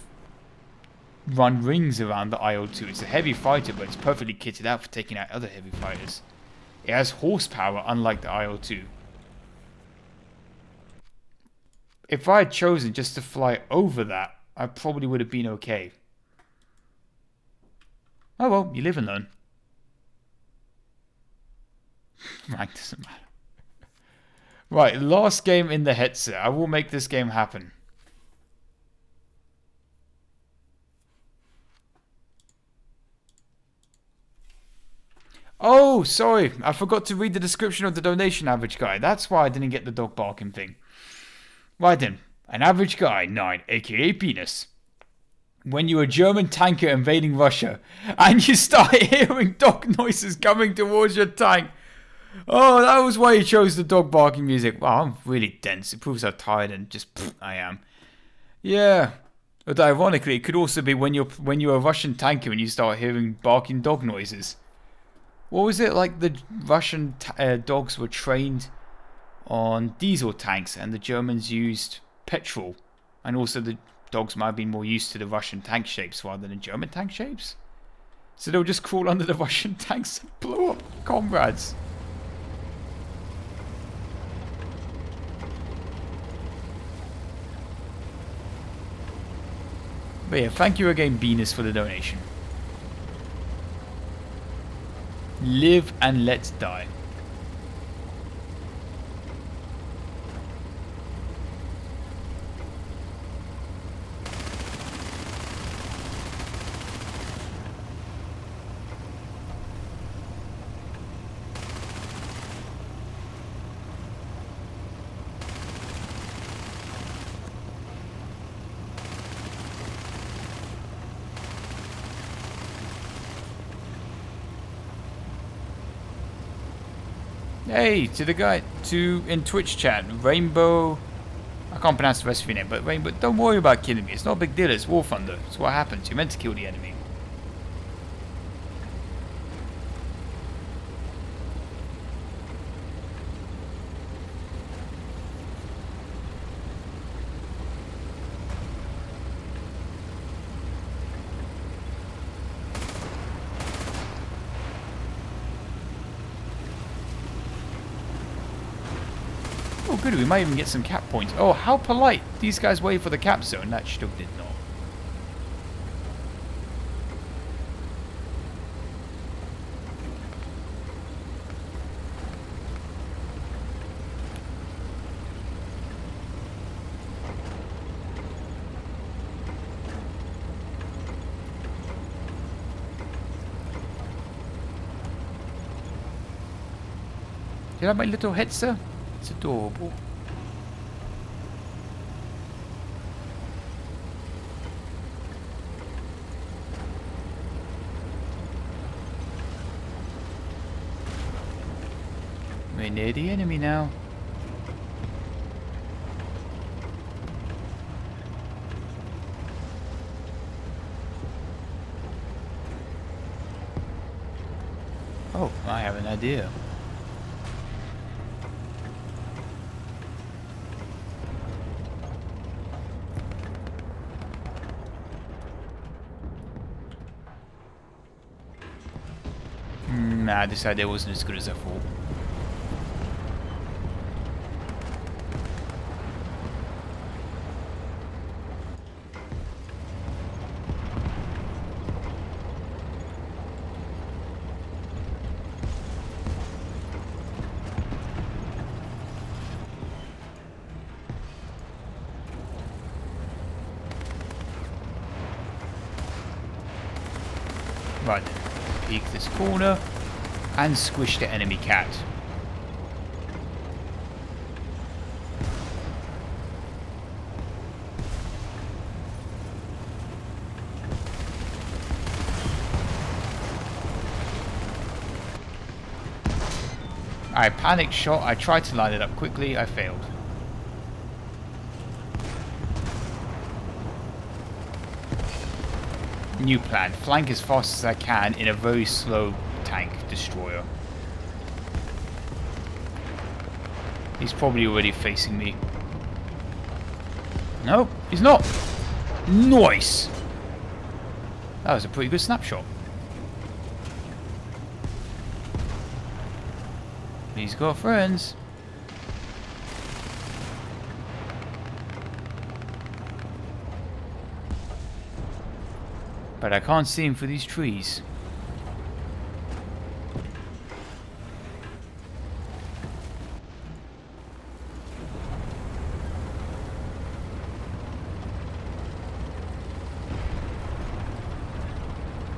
run rings around the IL-2. It's a heavy fighter, but it's perfectly kitted out for taking out other heavy fighters. It has horsepower, unlike the IL-2. If I had chosen just to fly over that, I probably would have been okay. Oh well, you live and learn. Rank doesn't matter. Right, last game in the Hetzer. I will make this game happen. Oh, sorry. I forgot to read the description of the donation average guy. That's why I didn't get the dog barking thing. Right then. An average guy, 9, aka penis. When you're a German tanker invading Russia and you start hearing dog noises coming towards your tank. Oh, that was why you chose the dog barking music. Wow, I'm really dense. It proves how tired and just I am. Yeah. But ironically, it could also be when you're a Russian tanker and you start hearing barking dog noises. What was it like? The Russian dogs were trained on diesel tanks and the Germans used petrol. And also the dogs might have been more used to the Russian tank shapes rather than German tank shapes. So they'll just crawl under the Russian tanks and blow up comrades. But yeah, thank you again, Venus, for the donation. Live and let die. Hey, to the guy in Twitch chat, Rainbow. I can't pronounce the rest of your name, but Rainbow, don't worry about killing me. It's not a big deal. It's War Thunder. It's what happens. You're meant to kill the enemy. Oh good, we might even get some cap points. Oh, how polite. These guys waited for the cap zone. That Stug did not. You like my little Hetzer? It's adorable. We're near the enemy now. Oh, I have an idea. Nah, this idea wasn't as good as I thought. Right, peek this corner and squish the enemy cat. I panic shot. I tried to line it up quickly. I failed. New plan. Flank as fast as I can in a very slow tank destroyer. He's probably already facing me. No, he's not. Nice. That was a pretty good snapshot. He's got friends. But I can't see him for these trees.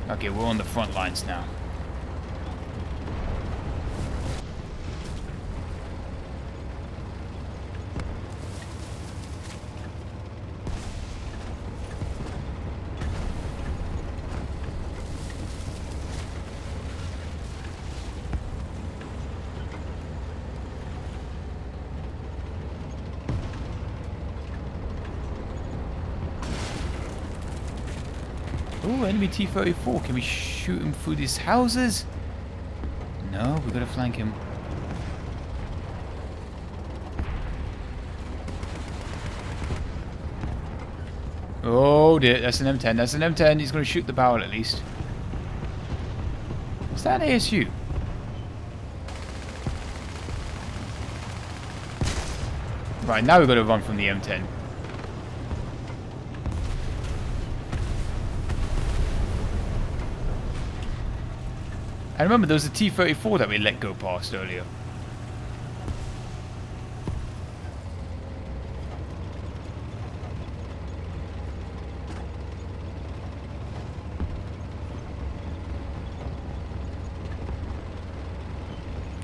Okay, we're on the front lines now. Oh, enemy T-34. Can we shoot him through these houses? No, we gotta flank him. Oh dear, that's an M10. That's an M10. He's gonna shoot the barrel at least. Is that an ASU? Right, now we've got to run from the M10. And remember, there was a T-34 that we let go past earlier.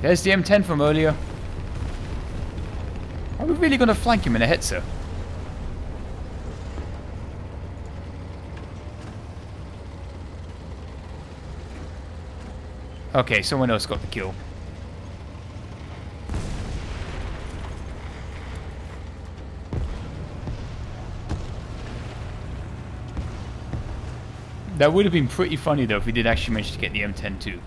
There's the M10 from earlier. Are we really going to flank him in a Hetzer? Okay, someone else got the kill. That would have been pretty funny though if we did actually manage to get the M10 too.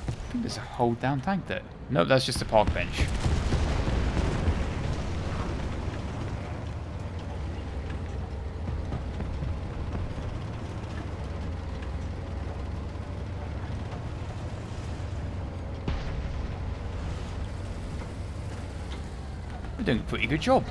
I think there's a hold down tank there. Nope, that's just a park bench. We're doing a pretty good job.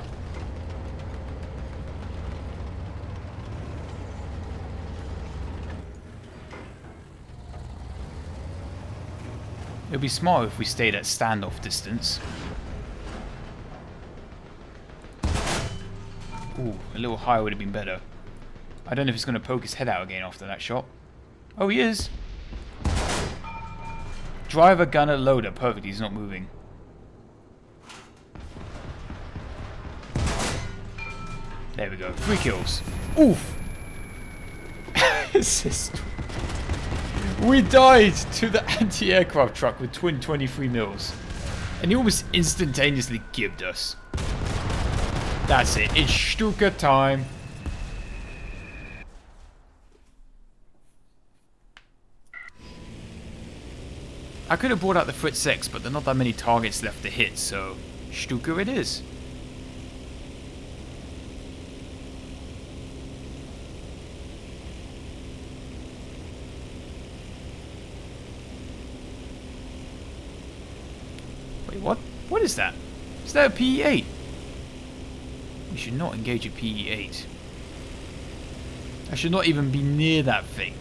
It would be smart if we stayed at standoff distance. Ooh, a little higher would have been better. I don't know if he's going to poke his head out again after that shot. Oh, he is. Driver, gunner, loader. Perfect, he's not moving. There we go. 3 kills. Oof! We died to the anti-aircraft truck with twin 23 mils. And he almost instantaneously gibbed us. That's it. It's Stuka time. I could have brought out the Fritz X, but there are not that many targets left to hit, so Stuka it is. Wait, what? What is that? Is that a PE-8? We should not engage a PE-8. I should not even be near that thing.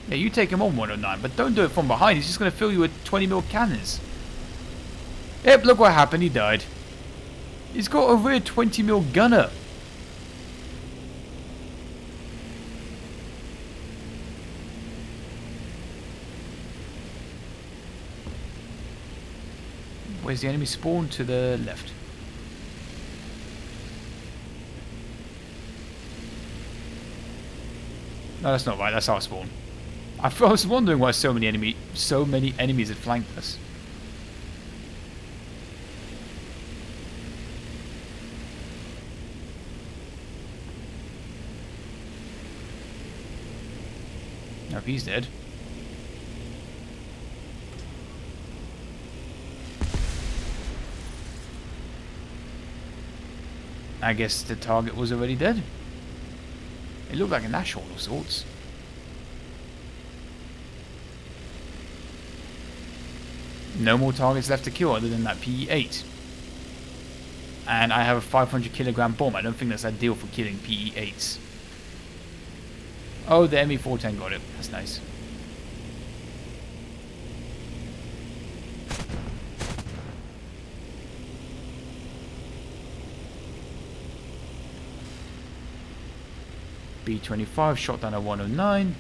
Yeah, you take him on 109, but don't do it from behind. He's just going to fill you with 20 mil cannons. Yep, look what happened. He died. He's got a rear 20mm gunner. Where's the enemy spawn? To the left. No, that's not right. That's our spawn. I was wondering why so many enemies had flanked us. Nope, he's dead. I guess the target was already dead. It looked like an ashhole of sorts. No more targets left to kill other than that PE-8. And I have a 500kg bomb. I don't think that's ideal for killing PE-8s. Oh, the ME-410 got it. That's nice. B-25 shot down at 109.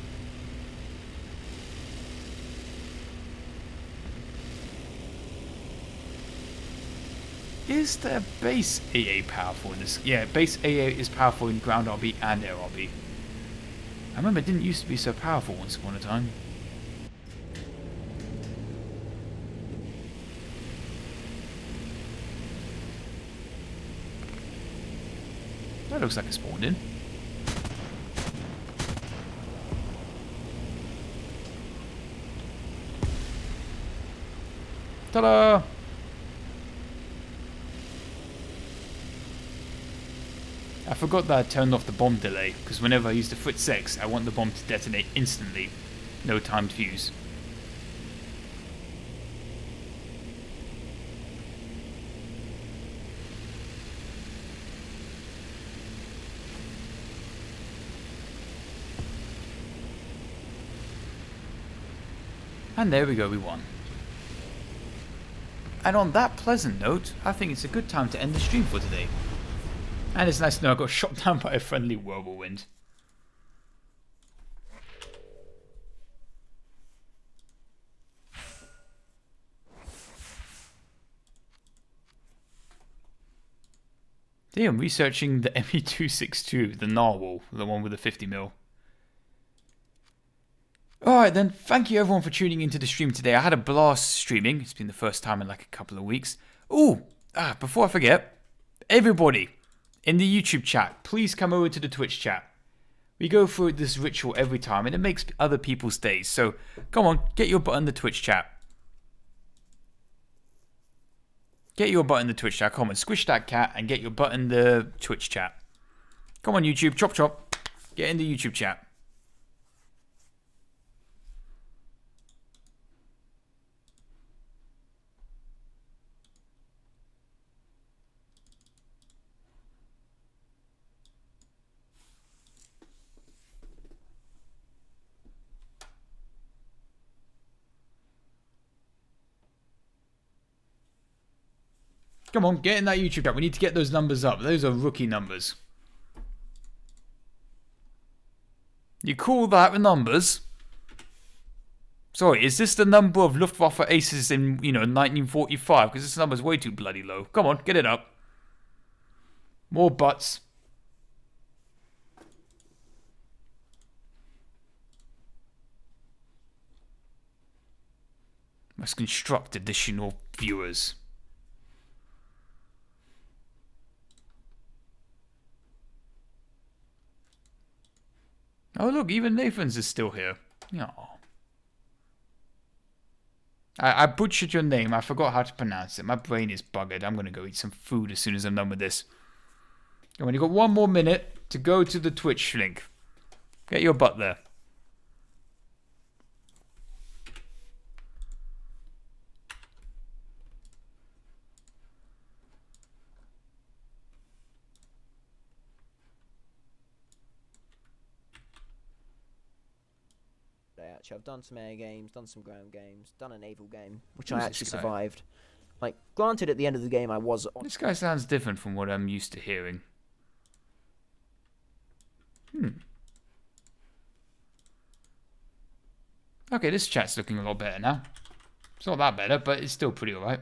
Is the base AA powerful in this? Yeah, base AA is powerful in ground RB and air RB. I remember it didn't used to be so powerful once upon a time. That looks like it spawned in. Ta-da! I forgot that I turned off the bomb delay, because whenever I use the foot 6, I want the bomb to detonate instantly. No timed fuse. And there we go, we won. And on that pleasant note, I think it's a good time to end the stream for today. And it's nice to know I got shot down by a friendly whirlwind. I'm researching the ME-262, the Narwhal, the one with the 50mm. Alright then, thank you everyone for tuning into the stream today. I had a blast streaming. It's been the first time in like a couple of weeks. Ooh, before I forget, everybody in the YouTube chat, please come over to the Twitch chat. We go through this ritual every time and it makes other people's days. So come on, get your butt in the Twitch chat. Get your butt in the Twitch chat. Come on, squish that cat and get your butt in the Twitch chat. Come on YouTube, chop chop. Get in the YouTube chat. Come on, get in that YouTube chat. We need to get those numbers up. Those are rookie numbers. You call that the numbers? Sorry, is this the number of Luftwaffe aces in, 1945? Because this number's way too bloody low. Come on, get it up. More butts. Must construct additional viewers. Oh look, even Nathan's is still here. Oh. I butchered your name. I forgot how to pronounce it. My brain is buggered. I'm going to go eat some food as soon as I'm done with this. And when you've got 1 more minute to go to the Twitch link. Get your butt there. I've done some air games, done some ground games, done a naval game, which I actually survived. Like, granted, at the end of the game, I was... This guy sounds different from what I'm used to hearing. Okay, this chat's looking a lot better now. It's not that better, but it's still pretty alright.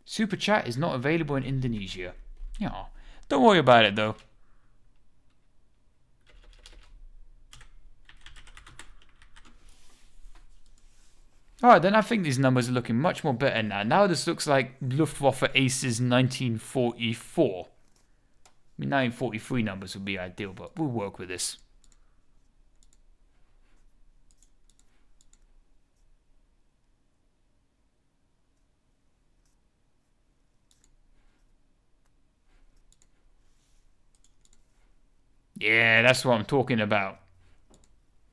Super chat is not available in Indonesia. Yeah, don't worry about it though. Alright, then I think these numbers are looking much more better now. Now this looks like Luftwaffe Aces 1944. I mean, 1943 numbers would be ideal, but we'll work with this. Yeah, that's what I'm talking about.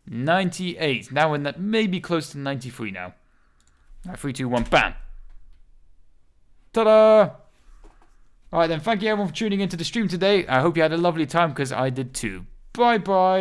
98. Now we're maybe close to 93 now. 3, 2, 1, bam. Ta-da! Alright then, thank you everyone for tuning into the stream today. I hope you had a lovely time, because I did too. Bye-bye.